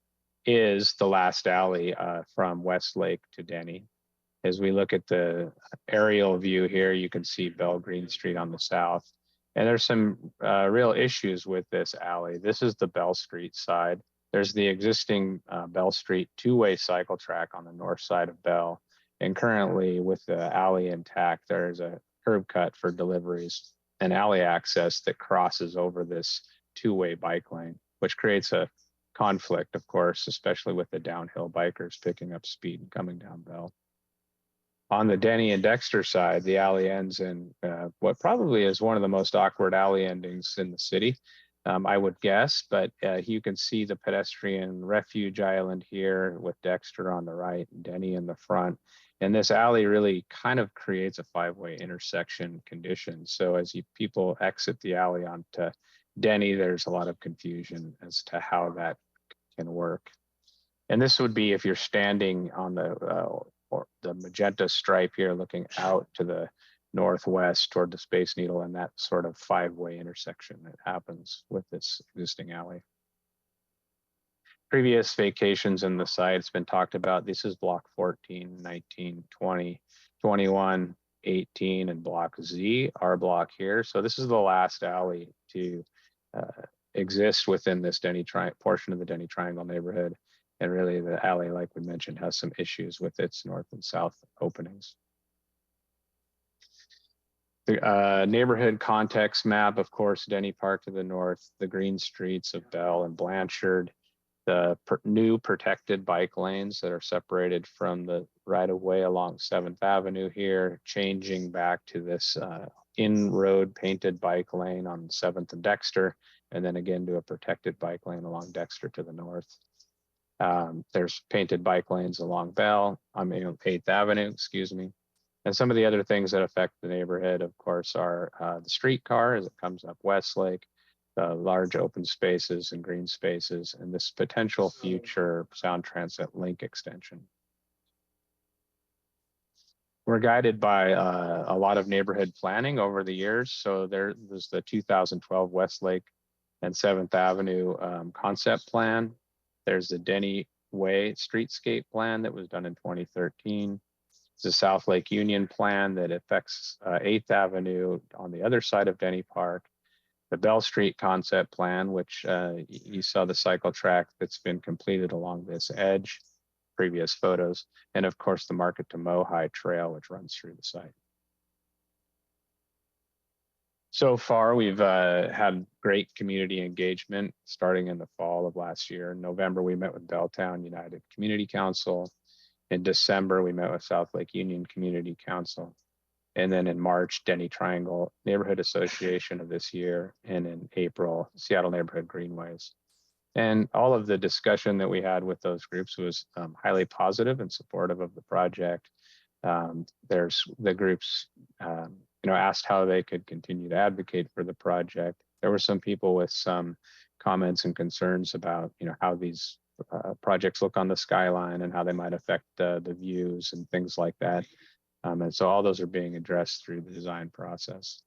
is the last alley from Westlake to Denny. As we look at the aerial view here, you can see Bell Green Street on the south. And there's some real issues with this alley. This is the Bell Street side. There's the existing Bell Street 2-way cycle track on the north side of Bell. And currently, with the alley intact, there's a curb cut for deliveries and alley access that crosses over this 2-way bike lane, which creates a conflict, of course, especially with the downhill bikers picking up speed and coming down Bell. On the Denny and Dexter side, the alley ends in what probably is one of the most awkward alley endings in the city. I would guess, but you can see the pedestrian refuge island here with Dexter on the right and Denny in the front. And this alley really kind of creates a 5-way intersection condition. So as people exit the alley onto Denny, there's a lot of confusion as to how that can work. And this would be if you're standing on the magenta stripe here looking out to the northwest toward the Space Needle, and that sort of 5-way intersection that happens with this existing alley. Previous vacations in the site, it's been talked about. This is block 14, 19, 20, 21, 18, and block Z, our block here. So this is the last alley to exist within this portion of the Denny Triangle neighborhood. And really the alley, like we mentioned, has some issues with its north and south openings. The neighborhood context map, of course, Denny Park to the north, the green streets of Bell and Blanchard, the new protected bike lanes that are separated from the right-of-way along 7th Avenue here, changing back to this in-road painted bike lane on 7th and Dexter, and then again to a protected bike lane along Dexter to the north. There's painted bike lanes along 8th Avenue, excuse me. And some of the other things that affect the neighborhood, of course, are the streetcar as it comes up Westlake, the large open spaces and green spaces, and this potential future Sound Transit link extension. We're guided by a lot of neighborhood planning over the years. So there's the 2012 Westlake and 7th Avenue concept plan. There's the Denny Way streetscape plan that was done in 2013. It's a South Lake Union plan that affects 8th Avenue on the other side of Denny Park. The Bell Street concept plan, which you saw the cycle track that's been completed along this edge, previous photos, and of course the Market to Mohai Trail, which runs through the site. So far, we've had great community engagement starting in the fall of last year. In November, we met with Belltown United Community Council. In December, we met with South Lake Union Community Council. And then in March, Denny Triangle Neighborhood Association of this year. And in April, Seattle Neighborhood Greenways. And all of the discussion that we had with those groups was highly positive and supportive of the project. There's the groups asked how they could continue to advocate for the project. There were some people with some comments and concerns about how these projects look on the skyline and how they might affect the views and things like that. And so all those are being addressed through the design process.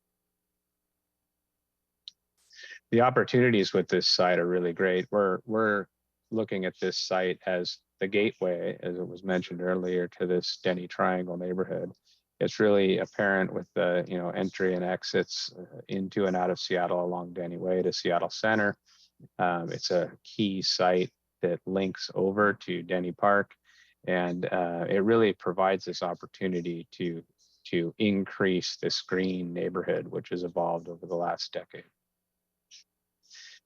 The opportunities with this site are really great. We're looking at this site as the gateway, as it was mentioned earlier, to this Denny Triangle neighborhood. It's really apparent with the entry and exits into and out of Seattle along Denny Way to Seattle Center. It's a key site that links over to Denny Park, and it really provides this opportunity to increase this green neighborhood, which has evolved over the last decade.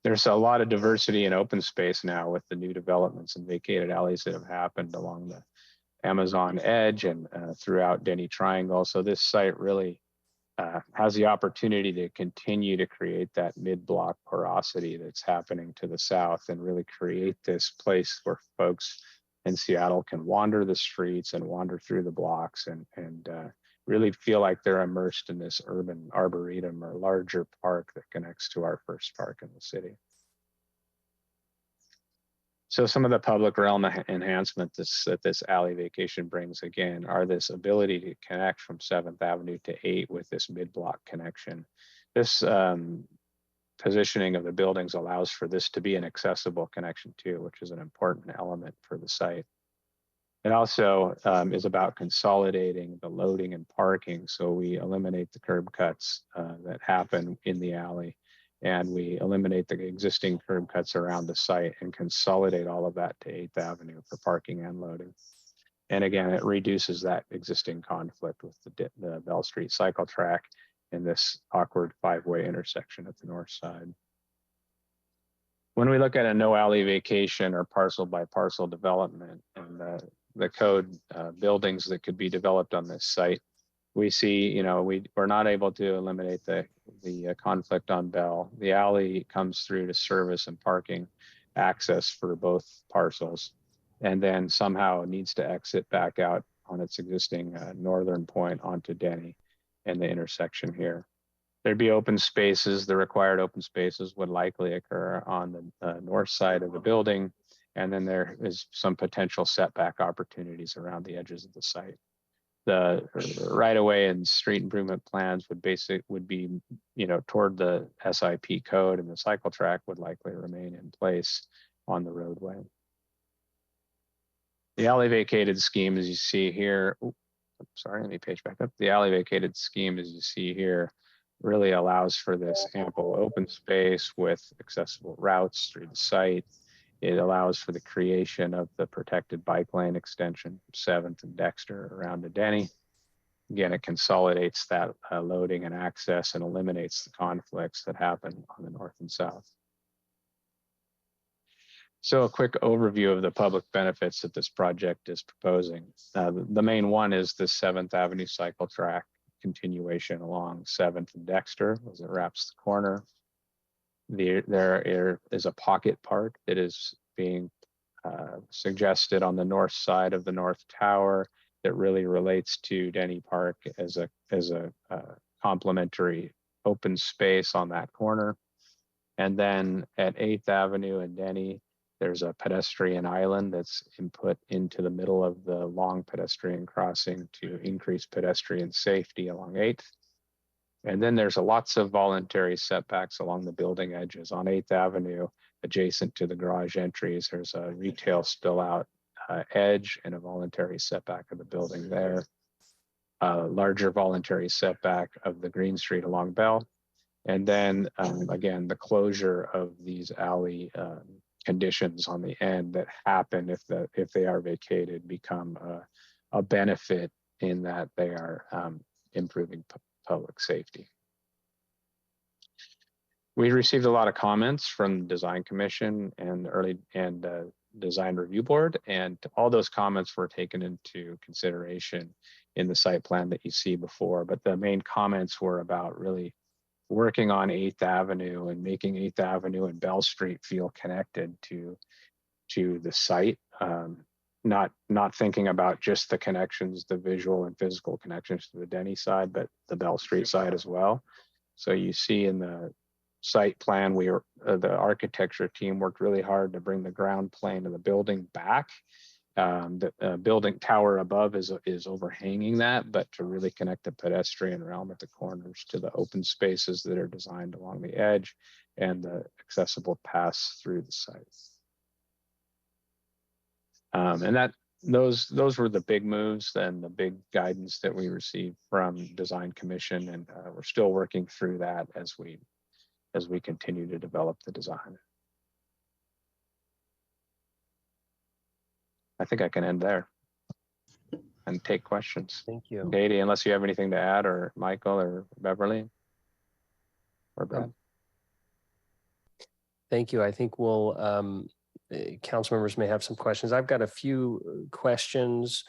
There's a lot of diversity in open space now with the new developments and vacated alleys that have happened along the Amazon edge and throughout Denny Triangle. So this site really has the opportunity to continue to create that mid-block porosity that's happening to the south and really create this place where folks in Seattle can wander the streets and wander through the blocks and really feel like they're immersed in this urban arboretum or larger park that connects to our first park in the city. So some of the public realm enhancement that this alley vacation brings, again, are this ability to connect from 7th Avenue to 8 with this mid-block connection. This positioning of the buildings allows for this to be an accessible connection too, which is an important element for the site. It also is about consolidating the loading and parking. So we eliminate the curb cuts that happen in the alley, and we eliminate the existing curb cuts around the site and consolidate all of that to 8th Avenue for parking and loading. And again, it reduces that existing conflict with the Bell Street cycle track in this awkward 5-way intersection at the north side. When we look at a no alley vacation or parcel by parcel development and the code buildings that could be developed on this site, we see, we're not able to eliminate the conflict on Bell. The alley comes through to service and parking access for both parcels, and then somehow needs to exit back out on its existing northern point onto Denny and the intersection here. There'd be open spaces. The required open spaces would likely occur on the north side of the building. And then there is some potential setback opportunities around the edges of the site. The right of way and street improvement plans would be, toward the SIP code, and the cycle track would likely remain in place on the roadway. The alley vacated scheme, as you see here, let me page back up. The alley vacated scheme, as you see here, really allows for this ample open space with accessible routes through the site. It allows for the creation of the protected bike lane extension from 7th and Dexter around to Denny. Again, it consolidates that loading and access and eliminates the conflicts that happen on the north and south. So a quick overview of the public benefits that this project is proposing. The main one is the 7th Avenue cycle track continuation along 7th and Dexter as it wraps the corner. There is a pocket park that is being suggested on the north side of the North Tower that really relates to Denny Park as a complementary open space on that corner. And then at 8th Avenue and Denny, there's a pedestrian island that's input into the middle of the long pedestrian crossing to increase pedestrian safety along 8th. And then there's lots of voluntary setbacks along the building edges. On 8th Avenue, adjacent to the garage entries. There's a retail spill out edge and a voluntary setback of the building there. Larger voluntary setback of the Green Street along Bell. And then again, the closure of these alley conditions on the end that happen if they are vacated become a benefit in that they are improving public safety. We received a lot of comments from the Design Commission and Design Review Board, and all those comments were taken into consideration in the site plan that you see before. But the main comments were about really working on 8th Avenue and making 8th Avenue and Bell Street feel connected to the site. Not thinking about just the connections, the visual and physical connections to the Denny side, but the Bell Street side as well. So you see in the site plan, the architecture team worked really hard to bring the ground plane of the building back. The building tower above is overhanging that, but to really connect the pedestrian realm at the corners to the open spaces that are designed along the edge and the accessible paths through the site. And those were the big moves and the big guidance that we received from Design Commission, and we're still working through that as we continue to develop the design. I think I can end there and take questions. Thank you. Katie, unless you have anything to add, or Michael or Beverly or Brad. Thank you. I think we'll, council members may have some questions. I've got a few questions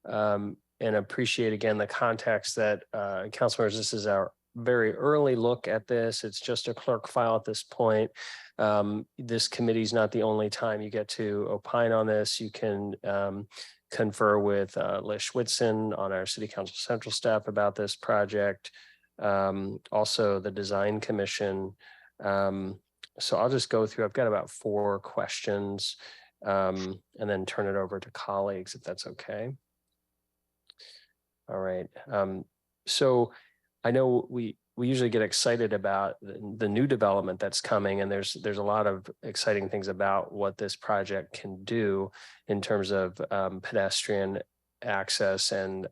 and appreciate again the context that council members, this is our very early look at this. It's just a clerk file at this point. This committee is not the only time you get to opine on this. You can confer with Liz Schwitzen on our City Council Central staff about this project. Also the Design Commission. So I'll just go through, I've got about 4 questions and then turn it over to colleagues if that's okay. All right. So I know we usually get excited about the new development that's coming, and there's a lot of exciting things about what this project can do in terms of pedestrian access and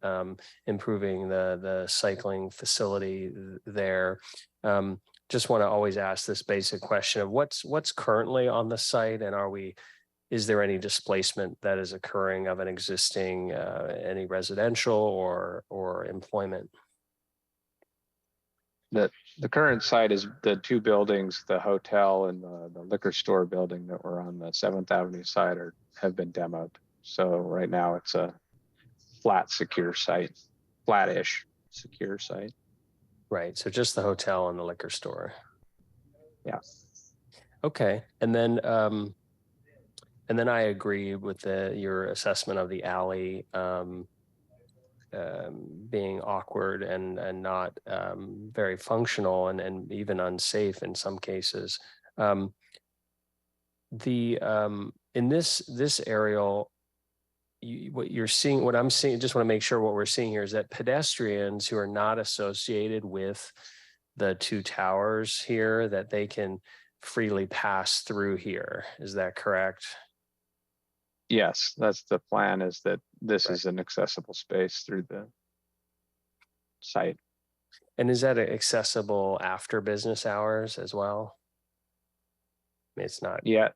improving the cycling facility there. Just want to always ask this basic question of what's currently on the site, and is there any displacement that is occurring of an existing any residential or employment? The current site is the 2 buildings, the hotel and the liquor store building that were on the 7th Avenue side have been demoed. So right now it's a flat, secure site, flat-ish secure site. Right. So just the hotel and the liquor store. Yeah. Okay. And then I agree with your assessment of the alley being awkward and not very functional and even unsafe in some cases. In this aerial, what I'm seeing, just want to make sure what we're seeing here is that pedestrians who are not associated with the 2 towers here, that they can freely pass through here. Is that correct? Yes, that's the plan, is that this is an accessible space through the site. And is that accessible after business hours as well? I mean, it's not. Yeah,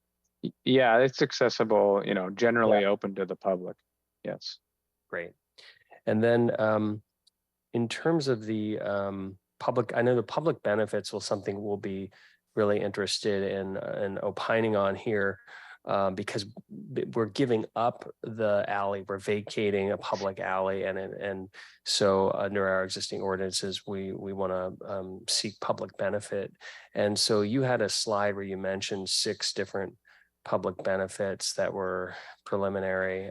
it's accessible, generally open to the public. Yes. Great. And then in terms of the public, I know the public benefits was something we'll be really interested in opining on here. Because we're giving up the alley, we're vacating a public alley, and so under our existing ordinances, we want to seek public benefit. And so you had a slide where you mentioned 6 different public benefits that were preliminary.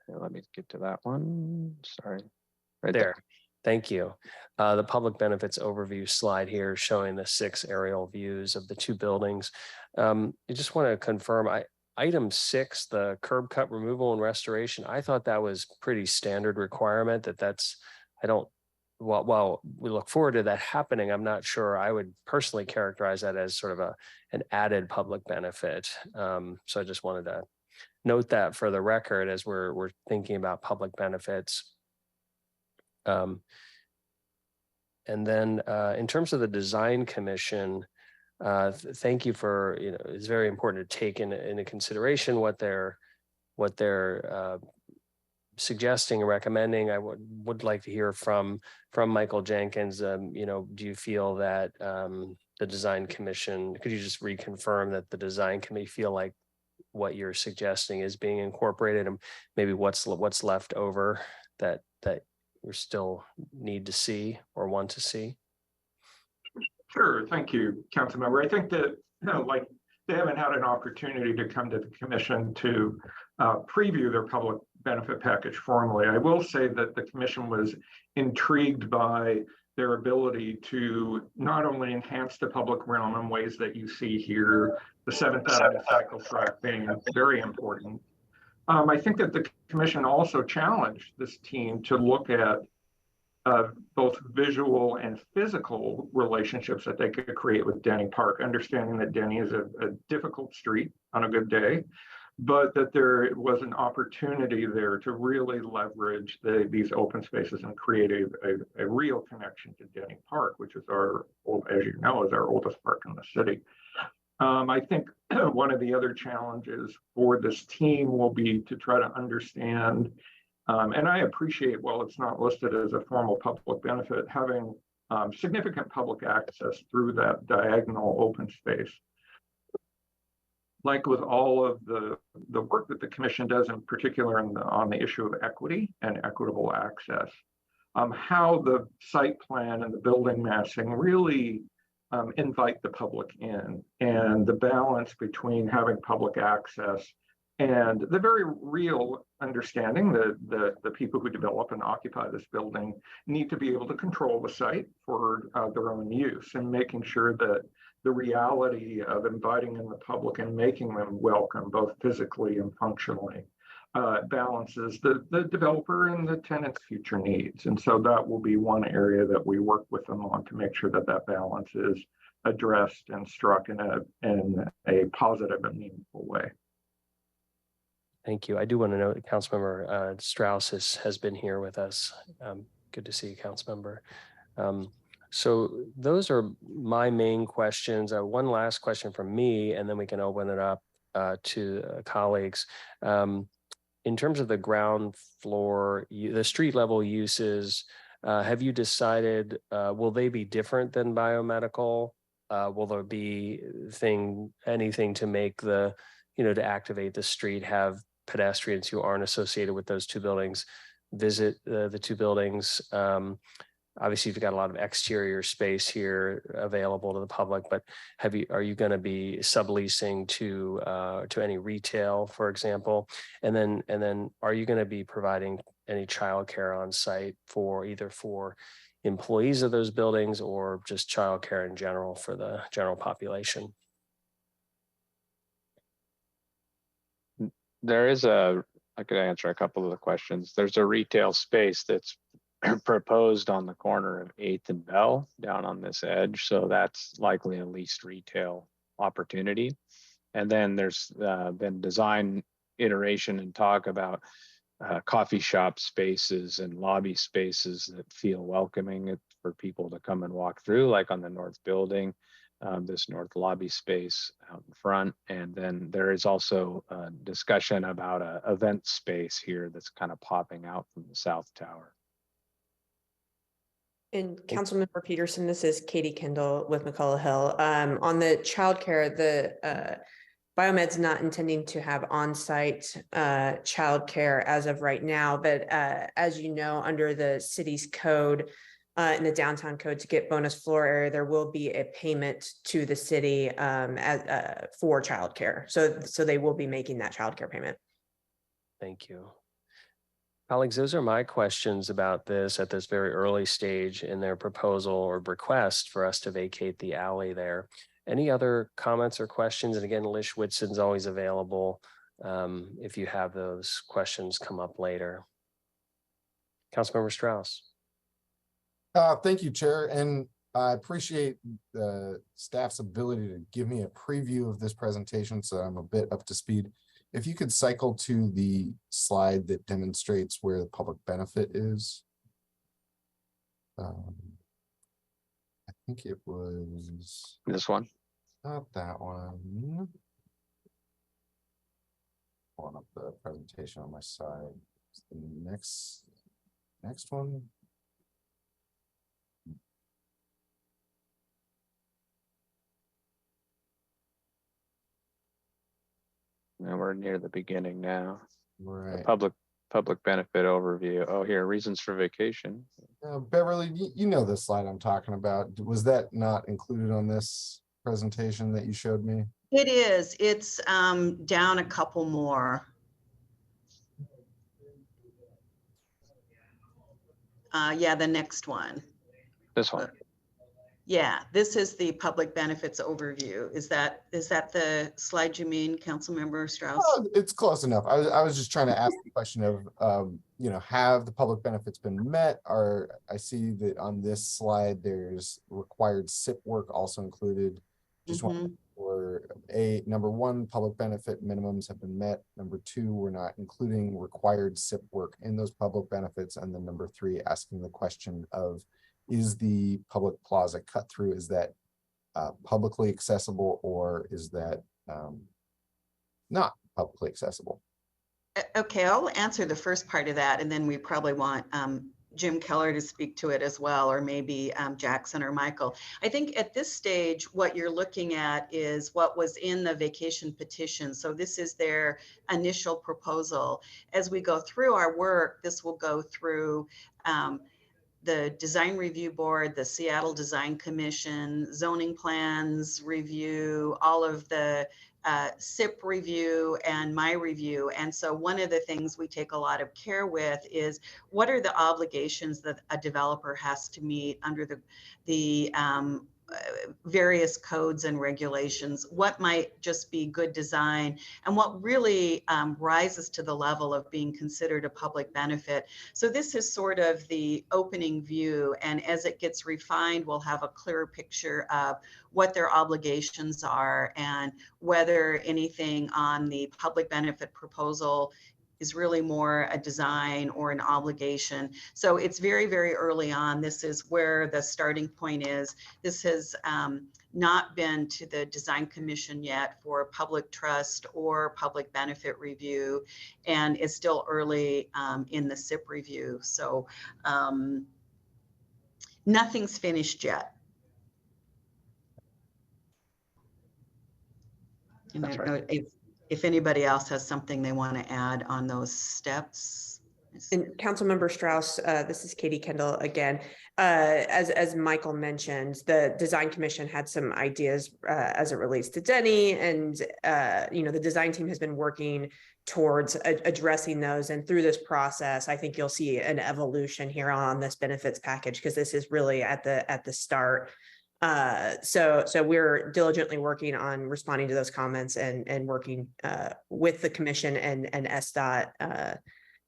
Let me get to that one. Sorry. Right there. Thank you. The public benefits overview slide here showing the 6 aerial views of the 2 buildings. I just want to confirm, item 6, the curb cut removal and restoration, I thought that was pretty standard requirement, I don't while we look forward to that happening, I'm not sure I would personally characterize that as sort of an added public benefit. So I just wanted to note that for the record as we're thinking about public benefits. And then in terms of the design commission, thank you for, it's very important to take into consideration what they're suggesting and recommending. I would like to hear from Michael Jenkins. Do you feel that the design commission, could you just reconfirm that the design committee feel like what you're suggesting is being incorporated, and maybe what's left over that we still need to see or want to see? Sure, thank you, Councilmember. I think that, like, they haven't had an opportunity to come to the commission to preview their public benefit package formally. I will say that the commission was intrigued by their ability to not only enhance the public realm in ways that you see here, the 7th Avenue cycle track being very important. I think that the commission also challenged this team to look at both visual and physical relationships that they could create with Denny Park, understanding that Denny is a difficult street on a good day, but that there was an opportunity there to really leverage these open spaces and create a real connection to Denny Park, which is our, as you know, is our oldest park in the city. I think one of the other challenges for this team will be to try to understand, and I appreciate, while it's not listed as a formal public benefit, having significant public access through that diagonal open space. Like with all of the work that the commission does, in particular on the issue of equity and equitable access, how the site plan and the building massing really invite the public in, and the balance between having public access and the very real understanding that the people who develop and occupy this building need to be able to control the site for their own use, and making sure that the reality of inviting in the public and making them welcome, both physically and functionally, balances the developer and the tenant's future needs. And so that will be one area that we work with them on to make sure that that balance is addressed and struck in a positive and meaningful way. Thank you. I do want to note that Councilmember Strauss has been here with us. Good to see you, Councilmember. So those are my main questions. One last question from me, and then we can open it up to colleagues. In terms of the ground floor, the street level uses, have you decided, will they be different than biomedical? Will there be anything to make to activate the street, have pedestrians who aren't associated with those two buildings visit the two buildings? Obviously, you've got a lot of exterior space here available to the public, but are you going to be subleasing to any retail, for example? And then are you going to be providing any childcare on site for either for employees of those buildings or just childcare in general for the general population? There is I could answer a couple of the questions. There's a retail space that's proposed on the corner of 8th and Bell down on this edge. So that's likely a leased retail opportunity. And then there's been design iteration and talk about coffee shop spaces and lobby spaces that feel welcoming for people to come and walk through, like on the north building, this north lobby space out in front. And then there is also a discussion about an event space here that's kind of popping out from the south tower. And Councilmember Peterson, this is Katie Kendall with McCullough Hill. On the childcare, the Biomed's not intending to have on-site childcare as of right now, but as you know, under the city's code, in the downtown code, to get bonus floor area, there will be a payment to the city for childcare. So they will be making that childcare payment. Thank you. Colleagues, those are my questions about this at this very early stage in their proposal or request for us to vacate the alley there. Any other comments or questions? And again, Lish Whitson's always available if you have those questions come up later. Councilmember Strauss. Thank you, Chair, and I appreciate the staff's ability to give me a preview of this presentation, so I'm a bit up to speed. If you could cycle to the slide that demonstrates where the public benefit is. I think it was This one. not that one. Pulling up the presentation on my side. The next one. And we're near the beginning now. Right. The public benefit overview. Oh, here, reasons for vacation. Beverly, you know the slide I'm talking about. Was that not included on this presentation that you showed me? It is. It's down a couple more. Yeah, the next one. This one. Yeah, this is the public benefits overview. Is that the slide you mean, Councilmember Strauss? It's close enough. I was just trying to ask the question of, have the public benefits been met? I see that on this slide, there's required SIP work also included. Just one for number one, public benefit minimums have been met. Number two, we're not including required SIP work in those public benefits. And then number three, asking the question of, is the public plaza cut through? Is that publicly accessible, or is that not publicly accessible? Okay, I'll answer the first part of that, and then we probably want Jim Keller to speak to it as well, or maybe Jackson or Michael. I think at this stage, what you're looking at is what was in the vacation petition. So this is their initial proposal. As we go through our work, this will go through the Design Review Board, the Seattle Design Commission, zoning plans review, all of the SIP review and my review. And so one of the things we take a lot of care with is what are the obligations that a developer has to meet under the various codes and regulations, what might just be good design, and what really rises to the level of being considered a public benefit. So this is sort of the opening view, and as it gets refined, we'll have a clearer picture of what their obligations are and whether anything on the public benefit proposal is really more a design or an obligation. So it's very, very early on. This is where the starting point is. This has not been to the Design Commission yet for public trust or public benefit review, and it's still early in the SIP review. So nothing's finished yet. And That's I don't know if anybody else has something they want to add on those steps. And Councilmember Strauss, this is Katie Kendall again. As Michael mentioned, the Design Commission had some ideas as it relates to Denny, and the design team has been working towards addressing those. And through this process, I think you'll see an evolution here on this benefits package, because this is really at the start. So we're diligently working on responding to those comments and working with the commission and SDOT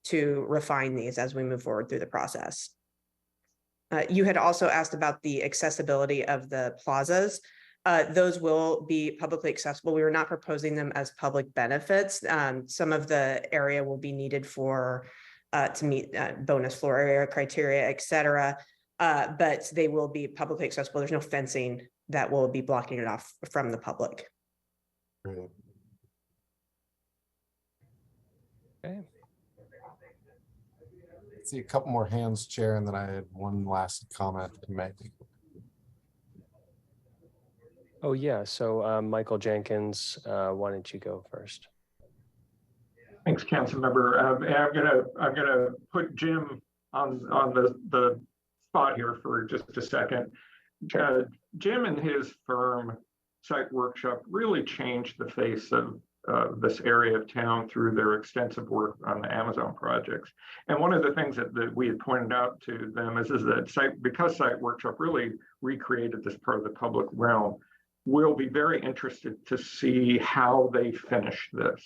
to refine these as we move forward through the process. You had also asked about the accessibility of the plazas. Those will be publicly accessible. We were not proposing them as public benefits. Some of the area will be needed for to meet bonus floor area criteria, et cetera. But they will be publicly accessible. There's no fencing that will be blocking it off from the public. Great. Okay. See a couple more hands, Chair, and then I had one last comment to make. Oh yeah, so Michael Jenkins, why don't you go first? Thanks, Councilmember. I'm gonna put Jim on the spot here for just a second. Jim and his firm, Site Workshop, really changed the face of this area of town through their extensive work on the Amazon projects. And one of the things that we had pointed out to them is that because Site Workshop really recreated this part of the public realm, we'll be very interested to see how they finish this,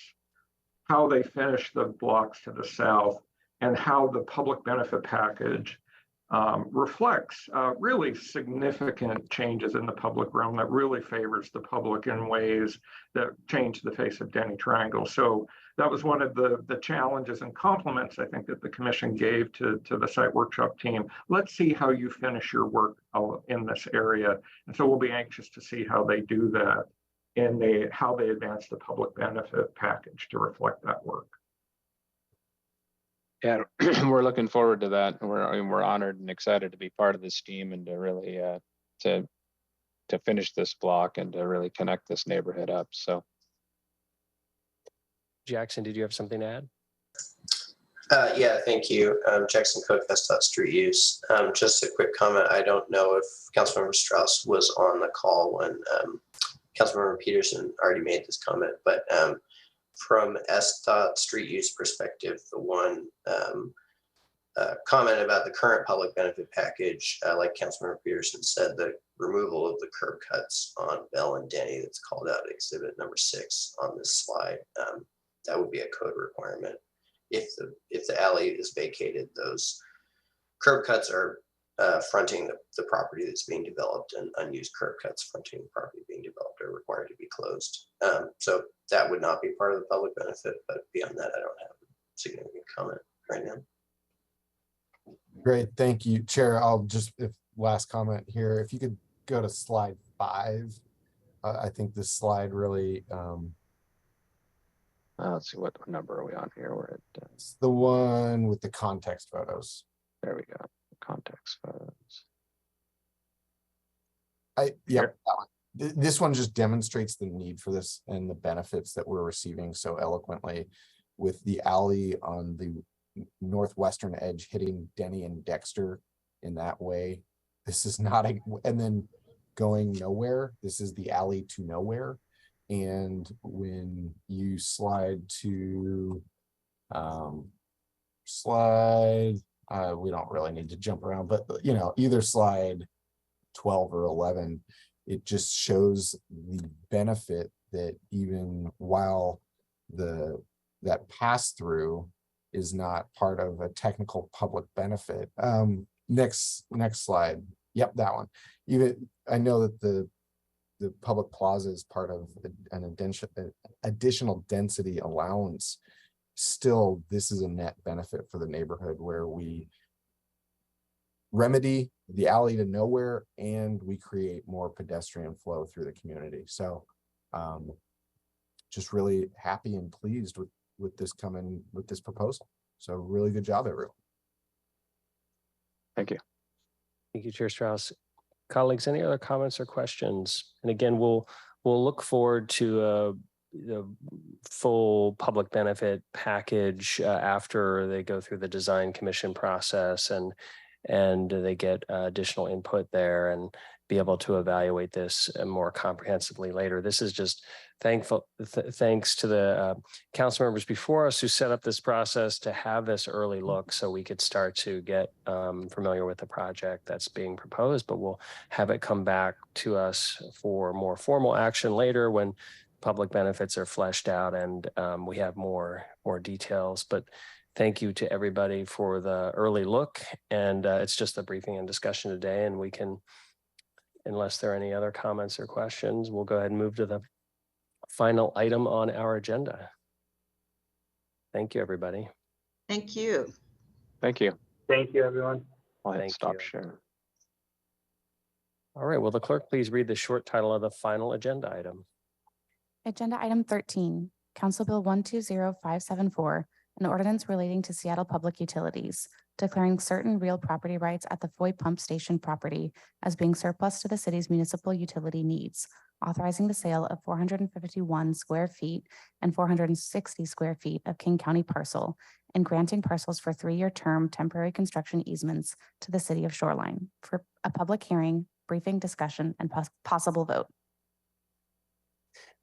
how they finish the blocks to the south, and how the public benefit package reflects really significant changes in the public realm that really favors the public in ways that change the face of Denny Triangle. So that was one of the challenges and compliments I think that the commission gave to the site workshop team. Let's see how you finish your work in this area. And so we'll be anxious to see how they do that and how they advance the public benefit package to reflect that work. Yeah, we're looking forward to that. We're honored and excited to be part of this team and to really to finish this block and to really connect this neighborhood up. So, Jackson, did you have something to add? Yeah, thank you. Jackson Cook, SDOT Street Use. Just a quick comment. I don't know if Councilmember Strauss was on the call when Councilmember Peterson already made this comment, but from SDOT Street Use perspective, the one comment about the current public benefit package, like Councilmember Peterson said, the removal of the curb cuts on Bell and Denny that's called out exhibit number 6 on this slide, that would be a code requirement. If the alley is vacated, those curb cuts are fronting the property that's being developed, and unused curb cuts fronting the property being developed are required to be closed. So that would not be part of the public benefit, but beyond that, I don't have a significant comment right now. Great, thank you, Chair. I'll just, if last comment here, if you could go to slide 5. I think this slide really, let's see, what number are we on here? We're at it's the one with the context photos. there we go. Context photos. This one just demonstrates the need for this and the benefits that we're receiving so eloquently, with the alley on the northwestern edge hitting Denny and Dexter in that way. This is not and then going nowhere. This is the alley to nowhere. And when you slide to we don't really need to jump around, but either slide 12 or 11, it just shows the benefit that even while that pass through is not part of a technical public benefit. Next slide. Yep, that one. Even I know that the public plaza is part of an additional density allowance. Still, this is a net benefit for the neighborhood where we remedy the alley to nowhere and we create more pedestrian flow through the community. So just really happy and pleased with this proposal. So really good job, everyone. Thank you. Thank you, Chair Strauss. Colleagues, any other comments or questions? And again, we'll look forward to the full public benefit package after they go through the design commission process and they get additional input there and be able to evaluate this more comprehensively later. This is just thanks to the council members before us who set up this process to have this early look so we could start to get familiar with the project that's being proposed, but we'll have it come back to us for more formal action later when public benefits are fleshed out and we have more details. But thank you to everybody for the early look. And it's just a briefing and discussion today, and we can, unless there are any other comments or questions, we'll go ahead and move to the final item on our agenda. Thank you, everybody. Thank you. Thank you. Thank you, everyone. I'll hit stop share. All right, will the clerk please read the short title of the final agenda item? Agenda item 13, Council Bill 120574, an ordinance relating to Seattle Public Utilities, declaring certain real property rights at the Foy Pump Station property as being surplus to the city's municipal utility needs, authorizing the sale of 451 square feet and 460 square feet of King County parcel, and granting parcels for 3-year term temporary construction easements to the city of Shoreline for a public hearing, briefing, discussion, and possible vote.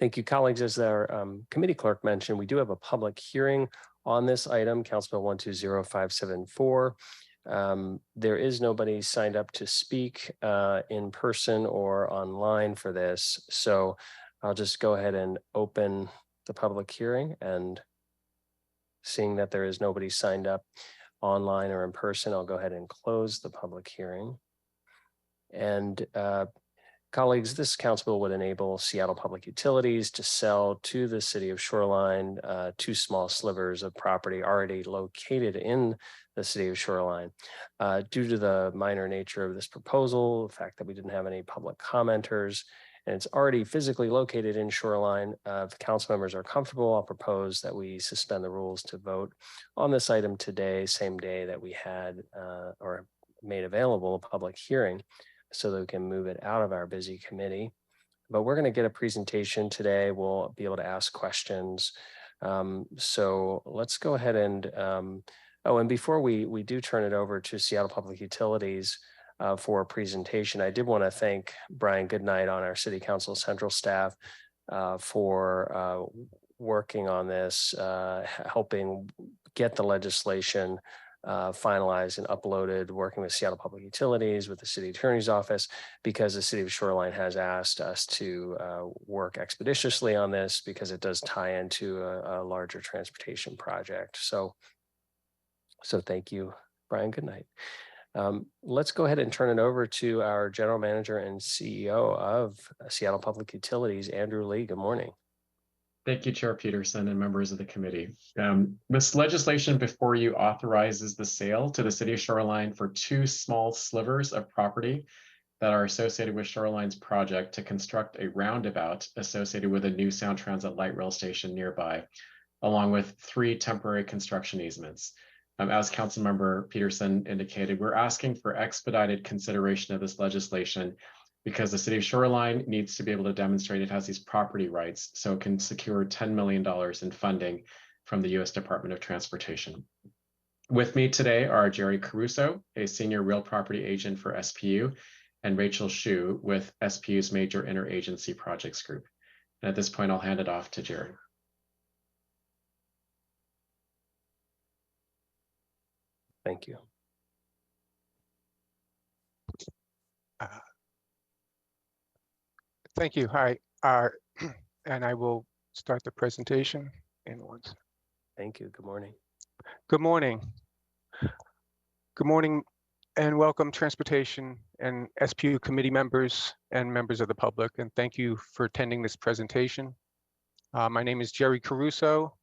Thank you, colleagues. As our committee clerk mentioned, we do have a public hearing on this item, Council Bill 120574. There is nobody signed up to speak in person or online for this. So I'll just go ahead and open the public hearing, and seeing that there is nobody signed up, online or in person, I'll go ahead and close the public hearing. And colleagues, this council bill would enable Seattle Public Utilities to sell to the city of Shoreline 2 small slivers of property already located in the city of Shoreline. Due to the minor nature of this proposal, the fact that we didn't have any public commenters, and it's already physically located in Shoreline, if council members are comfortable, I'll propose that we suspend the rules to vote on this item today, same day that we had or made available a public hearing, so that we can move it out of our busy committee. But we're going to get a presentation today. We'll be able to ask questions. So let's go ahead and, and before we do turn it over to Seattle Public Utilities for a presentation, I did want to thank Brian Goodnight on our City Council Central staff for working on this, helping get the legislation finalized and uploaded, working with Seattle Public Utilities, with the city attorney's office, because the city of Shoreline has asked us to work expeditiously on this because it does tie into a larger transportation project. So thank you, Brian. Good night. Let's go ahead and turn it over to our general manager and CEO of Seattle Public Utilities, Andrew Lee. Good morning. Thank you, Chair Peterson and members of the committee. This legislation before you authorizes the sale to the city of Shoreline for 2 small slivers of property that are associated with Shoreline's project to construct a roundabout associated with a new Sound Transit light rail station nearby, along with 3 temporary construction easements. As Councilmember Peterson indicated, we're asking for expedited consideration of this legislation because the city of Shoreline needs to be able to demonstrate it has these property rights so it can secure $10 million in funding from the U.S. Department of Transportation. With me today are Jerry Caruso, a senior real property agent for SPU, and Rachel Hsu with SPU's major interagency projects group. And at this point, I'll hand it off to Jerry. Thank you. Thank you. Hi, and I will start the presentation in once. Thank you. Good morning. Good morning. Good morning and welcome Transportation and SPU committee members and members of the public. And thank you for attending this presentation. My name is Jerry Caruso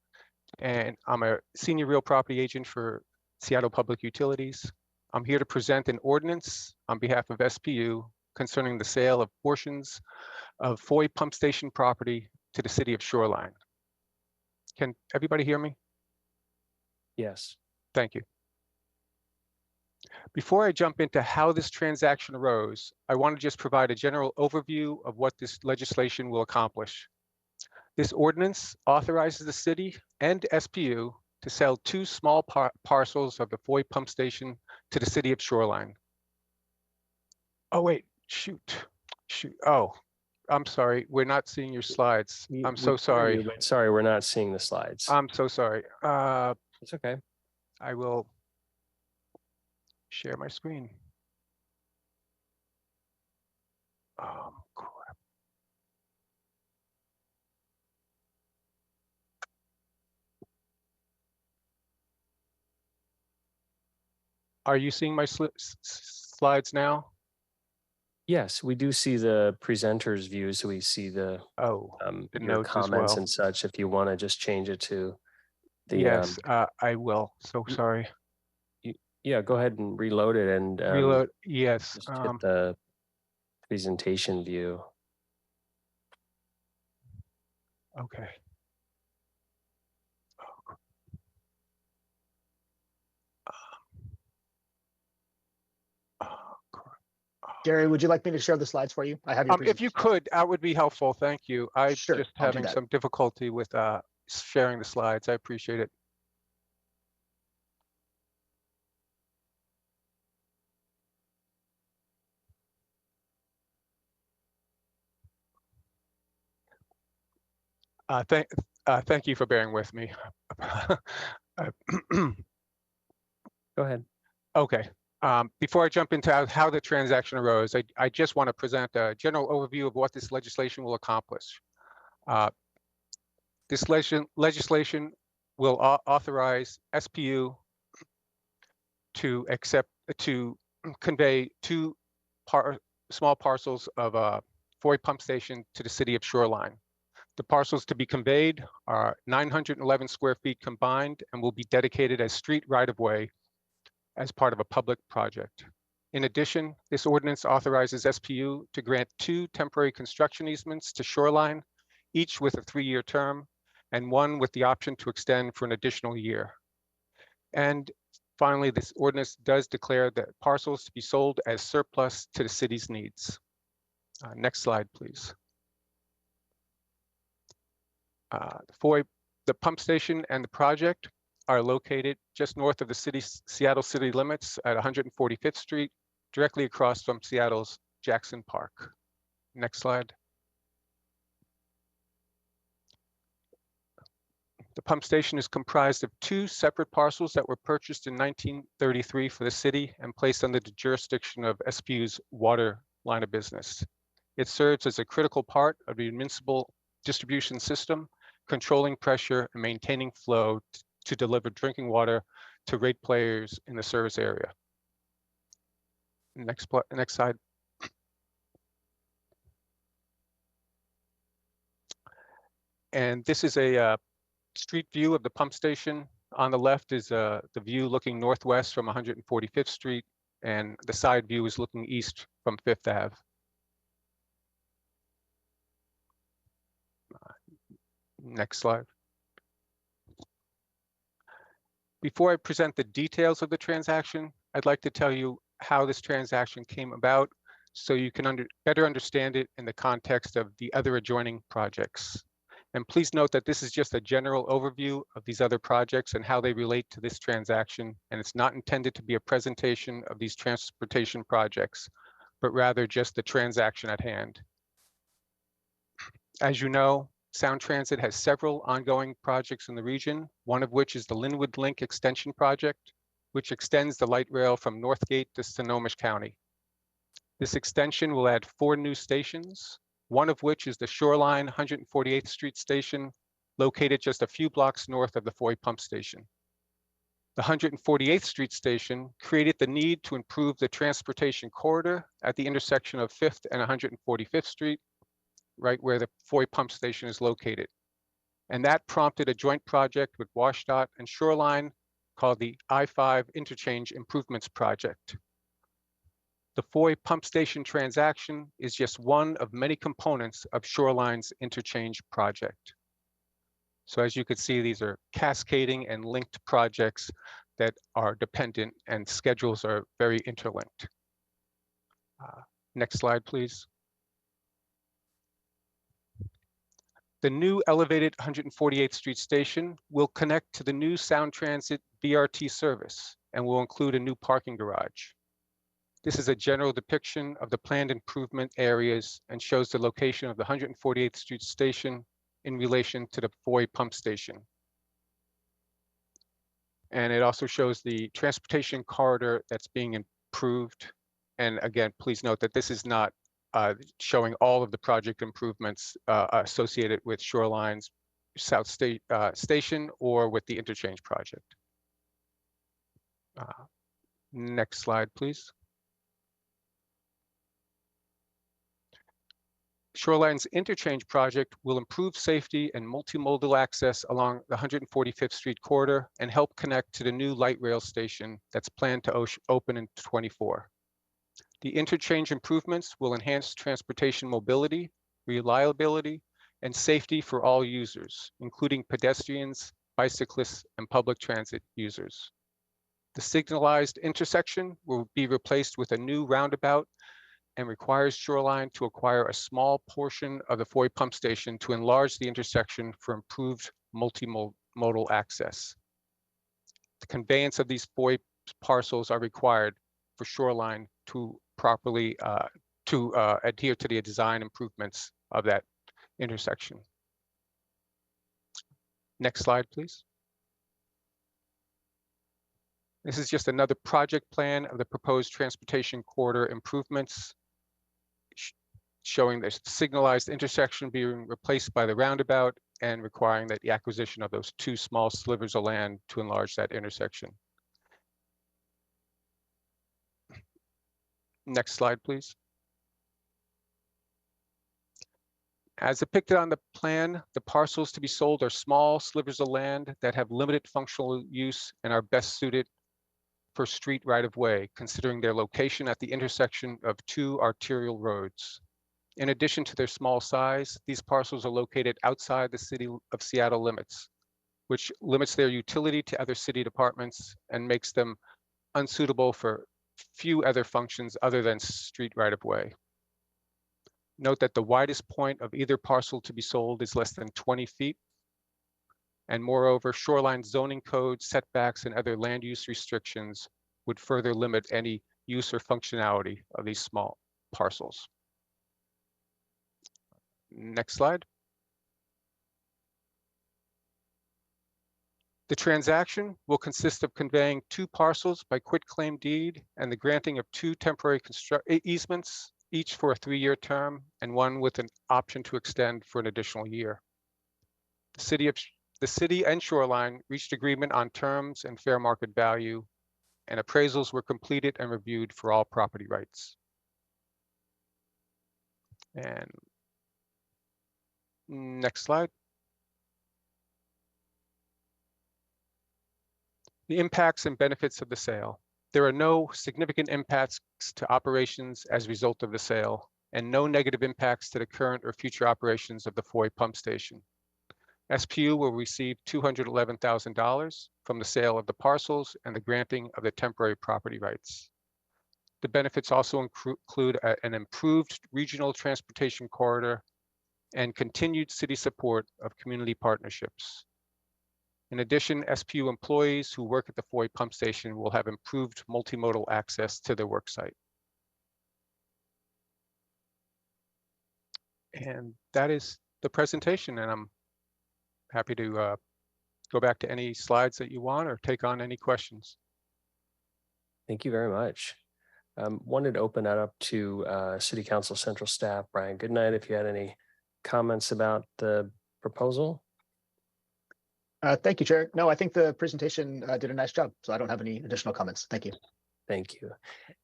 and I'm a senior real property agent for Seattle Public Utilities. I'm here to present an ordinance on behalf of SPU concerning the sale of portions of Foy Pump Station property to the city of Shoreline. Can everybody hear me? Yes. Thank you. Before I jump into how this transaction arose, I want to just provide a general overview of what this legislation will accomplish. This ordinance authorizes the city and SPU to sell 2 small parcels of the Foy Pump Station to the city of Shoreline. Oh, wait. Shoot. Oh, I'm sorry. We're not seeing your slides. I'm so sorry. Sorry, we're not seeing the slides. I'm so sorry. It's okay. I will share my screen. Crap. Are you seeing my slides now? Yes, we do see the presenter's view, so we see the the your notes as comments well. and such. If you want to just change it to the yes, I will. So sorry. Yeah, go ahead and reload it and Reload. Yes. just hit the presentation view. Okay. Gary, would you like me to share the slides for you? I have your if you could, that would be helpful. Thank you. I'm Sure, just I'll do having that. some difficulty with sharing the slides. I appreciate it. Thank you for bearing with me. Go ahead. Okay. Before I jump into how the transaction arose, I just want to present a general overview of what this legislation will accomplish. This legislation will authorize SPU to convey two small parcels of Foy Pump Station to the city of Shoreline. The parcels to be conveyed are 911 square feet combined and will be dedicated as street right-of-way as part of a public project. In addition, this ordinance authorizes SPU to grant 2 temporary construction easements to Shoreline, each with a 3-year term, and one with the option to extend for an additional year. And finally, this ordinance does declare that parcels to be sold as surplus to the city's needs. Next slide, please. The pump station and the project are located just north of the Seattle city limits at 145th Street, directly across from Seattle's Jackson Park. Next slide. The pump station is comprised of 2 separate parcels that were purchased in 1933 for the city and placed under the jurisdiction of SPU's water line of business. It serves as a critical part of the municipal distribution system, controlling pressure and maintaining flow to deliver drinking water to ratepayers in the service area. Next slide. And this is a street view of the pump station. On the left is the view looking northwest from 145th Street, and the side view is looking east from 5th Ave. Next slide. Before I present the details of the transaction, I'd like to tell you how this transaction came about so you can better understand it in the context of the other adjoining projects. And please note that this is just a general overview of these other projects and how they relate to this transaction, and it's not intended to be a presentation of these transportation projects, but rather just the transaction at hand. As you know, Sound Transit has several ongoing projects in the region, one of which is the Linwood Link Extension Project, which extends the light rail from Northgate to Snohomish County. This extension will add 4 new stations, one of which is the Shoreline 148th Street Station, located just a few blocks north of the Foy Pump Station. The 148th Street Station created the need to improve the transportation corridor at the intersection of 5th and 145th Street, right where the Foy Pump Station is located. And that prompted a joint project with WashDOT and Shoreline called the I-5 Interchange Improvements Project. The Foy Pump Station transaction is just one of many components of Shoreline's interchange project. So as you can see, these are cascading and linked projects that are dependent, and schedules are very interlinked. Next slide, please. The new elevated 148th Street Station will connect to the new Sound Transit BRT service and will include a new parking garage. This is a general depiction of the planned improvement areas and shows the location of the 148th Street Station in relation to the Foy Pump Station. And it also shows the transportation corridor that's being improved. And again, please note that this is not showing all of the project improvements associated with Shoreline's South Station or with the interchange project. Next slide, please. Shoreline's interchange project will improve safety and multimodal access along the 145th Street corridor and help connect to the new light rail station that's planned to open in 2024. The interchange improvements will enhance transportation mobility, reliability, and safety for all users, including pedestrians, bicyclists, and public transit users. The signalized intersection will be replaced with a new roundabout and requires Shoreline to acquire a small portion of the Foy Pump Station to enlarge the intersection for improved multimodal access. The conveyance of these Foy parcels are required for Shoreline to properly adhere to the design improvements of that intersection. Next slide, please. This is just another project plan of the proposed transportation corridor improvements, showing the signalized intersection being replaced by the roundabout and requiring that the acquisition of those 2 small slivers of land to enlarge that intersection. Next slide, please. As depicted on the plan, the parcels to be sold are small slivers of land that have limited functional use and are best suited for street right-of-way, considering their location at the intersection of two arterial roads. In addition to their small size, these parcels are located outside the city of Seattle limits, which limits their utility to other city departments and makes them unsuitable for few other functions other than street right-of-way. Note that the widest point of either parcel to be sold is less than 20 feet. And moreover, shoreline zoning code setbacks and other land use restrictions would further limit any use or functionality of these small parcels. Next slide. The transaction will consist of conveying 2 parcels by quitclaim deed and the granting of 2 temporary easements, each for a 3-year term and one with an option to extend for an additional year. The city and Shoreline reached agreement on terms and fair market value, and appraisals were completed and reviewed for all property rights. And next slide. The impacts and benefits of the sale. There are no significant impacts to operations as a result of the sale, and no negative impacts to the current or future operations of the Foy Pump Station. SPU will receive $211,000 from the sale of the parcels and the granting of the temporary property rights. The benefits also include an improved regional transportation corridor and continued city support of community partnerships. In addition, SPU employees who work at the Foy Pump Station will have improved multimodal access to their work site. And that is the presentation, and I'm happy to go back to any slides that you want or take on any questions. Thank you very much. Wanted to open that up to City Council Central Staff, Brian Goodnight, if you had any comments about the proposal. Thank you, Chair. No, I think the presentation did a nice job, so I don't have any additional comments. Thank you. Thank you.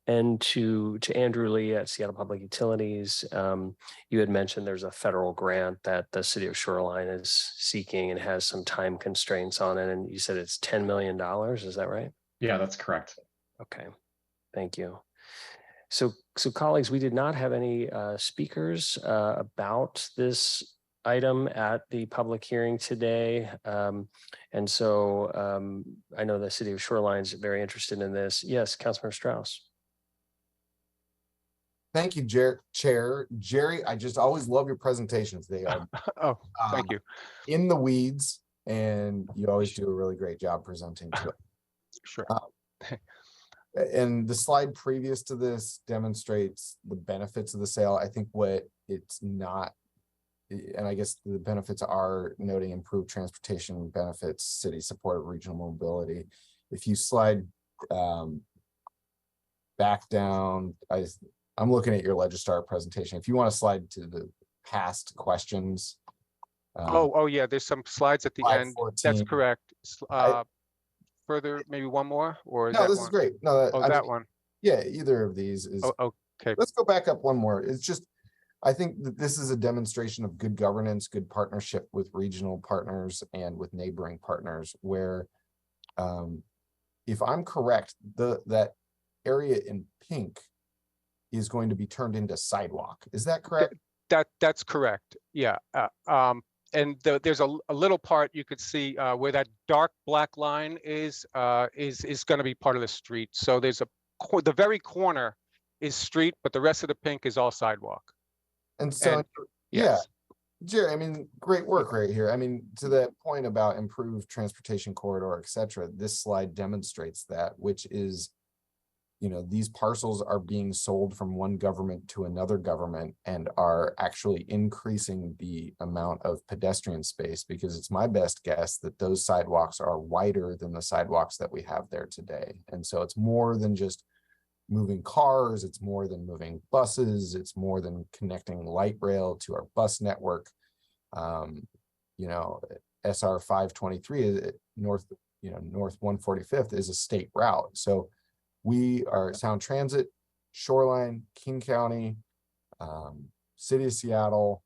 And to Andrew Lee at Seattle Public Utilities, you had mentioned there's a federal grant that the City of Shoreline is seeking and has some time constraints on it. And you said it's $10 million. Is that right? Yeah, that's correct. Okay, thank you. So colleagues, we did not have any speakers about this item at the public hearing today. And so I know the City of Shoreline is very interested in this. Yes, Councilmember Strauss. Thank you, Chair. Jerry, I just always love your presentations. They are thank you. In the weeds, and you always do a really great job presenting to it. Sure. And the slide previous to this demonstrates the benefits of the sale. I think what it's not, and I guess the benefits are noting improved transportation benefits, city support of regional mobility. If you slide back down, I'm looking at your Legistar presentation. If you want to slide to the past questions. Oh yeah, there's some slides at the end. 14. That's correct. Further, maybe one more, or is no, that this one? is great. No, that one. Yeah, either of these is. Oh, okay. Let's go back up one more. It's just, I think that this is a demonstration of good governance, good partnership with regional partners and with neighboring partners where, if I'm correct, that area in pink is going to be turned into sidewalk. Is that correct? That's correct. Yeah. And there's a little part you could see where that dark black line is going to be part of the street. So there's the very corner is street, but the rest of the pink is all sidewalk. And so, yeah, Jerry, I mean, great work right here. I mean, to that point about improved transportation corridor, et cetera, this slide demonstrates that, which is, you know, these parcels are being sold from one government to another government and are actually increasing the amount of pedestrian space, because it's my best guess that those sidewalks are wider than the sidewalks that we have there today. And so it's more than just moving cars, it's more than moving buses, it's more than connecting light rail to our bus network. You know, SR 523 north 145th is a state route. So we are Sound Transit Shoreline, King County, City of Seattle,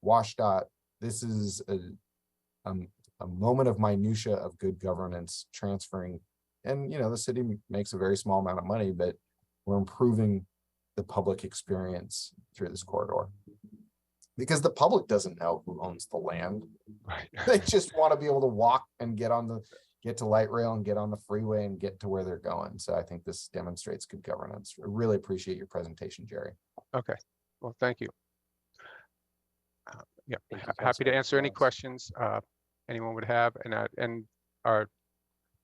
WashDOT. This is a moment of minutia of good governance transferring. And, the city makes a very small amount of money, but we're improving the public experience through this corridor. Because the public doesn't know who owns the land. Right. They just want to be able to walk and get to light rail and get on the freeway and get to where they're going. So I think this demonstrates good governance. I really appreciate your presentation, Jerry. Okay, well, thank you. Yeah, Thank you, happy to Councilmember answer any Strauss. questions anyone would have, and our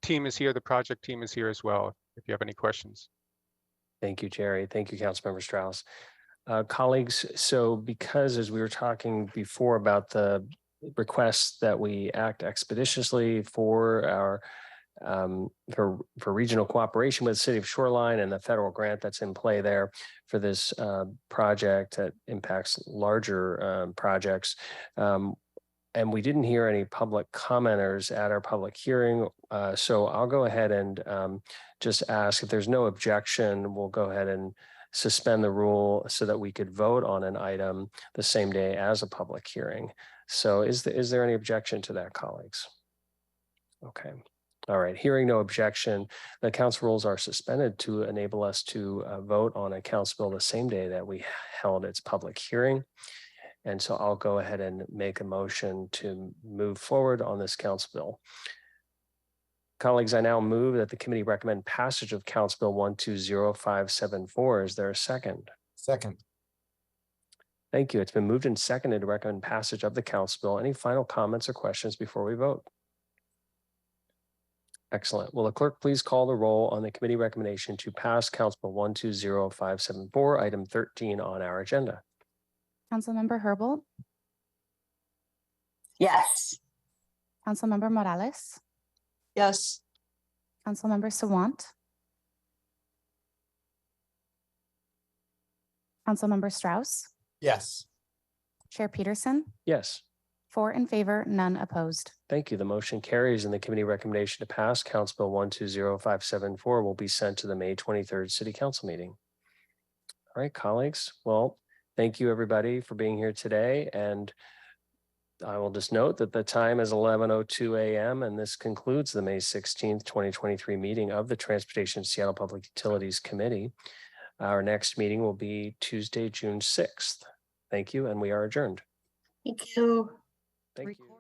team is here, the project team is here as well, if you have any questions. Thank you, Jerry. Thank you, Councilmember Strauss. Colleagues, so because as we were talking before about the requests that we act expeditiously for our for regional cooperation with the City of Shoreline and the federal grant that's in play there for this project that impacts larger projects. And we didn't hear any public commenters at our public hearing. So I'll go ahead and just ask if there's no objection, we'll go ahead and suspend the rule so that we could vote on an item the same day as a public hearing. So is there any objection to that, colleagues? Okay. All right, hearing no objection, the council rules are suspended to enable us to vote on a council bill the same day that we held its public hearing. And so I'll go ahead and make a motion to move forward on this council bill. Colleagues, I now move that the committee recommend passage of Council Bill 120574. Is there a second? Second. Thank you. It's been moved and seconded to recommend passage of the council bill. Any final comments or questions before we vote? Excellent. Will the clerk please call the roll on the committee recommendation to pass Council Bill 120574, item 13 on our agenda? Councilmember Herbold, Yes. Councilmember Morales, Yes. Councilmember Sawant, Councilmember Strauss, Yes. Chair Peterson, Yes. 4 in favor, none opposed. Thank you. The motion carries and the committee recommendation to pass Council Bill 120574 will be sent to the May 23rd City Council meeting. All right, colleagues. Well, thank you everybody for being here today. And I will just note that the time is 11:02 a.m. and this concludes the May 16th, 2023 meeting of the Transportation Seattle Public Utilities Committee. Our next meeting will be Tuesday, June 6th. Thank you, and we are adjourned. Thank you. Thank you.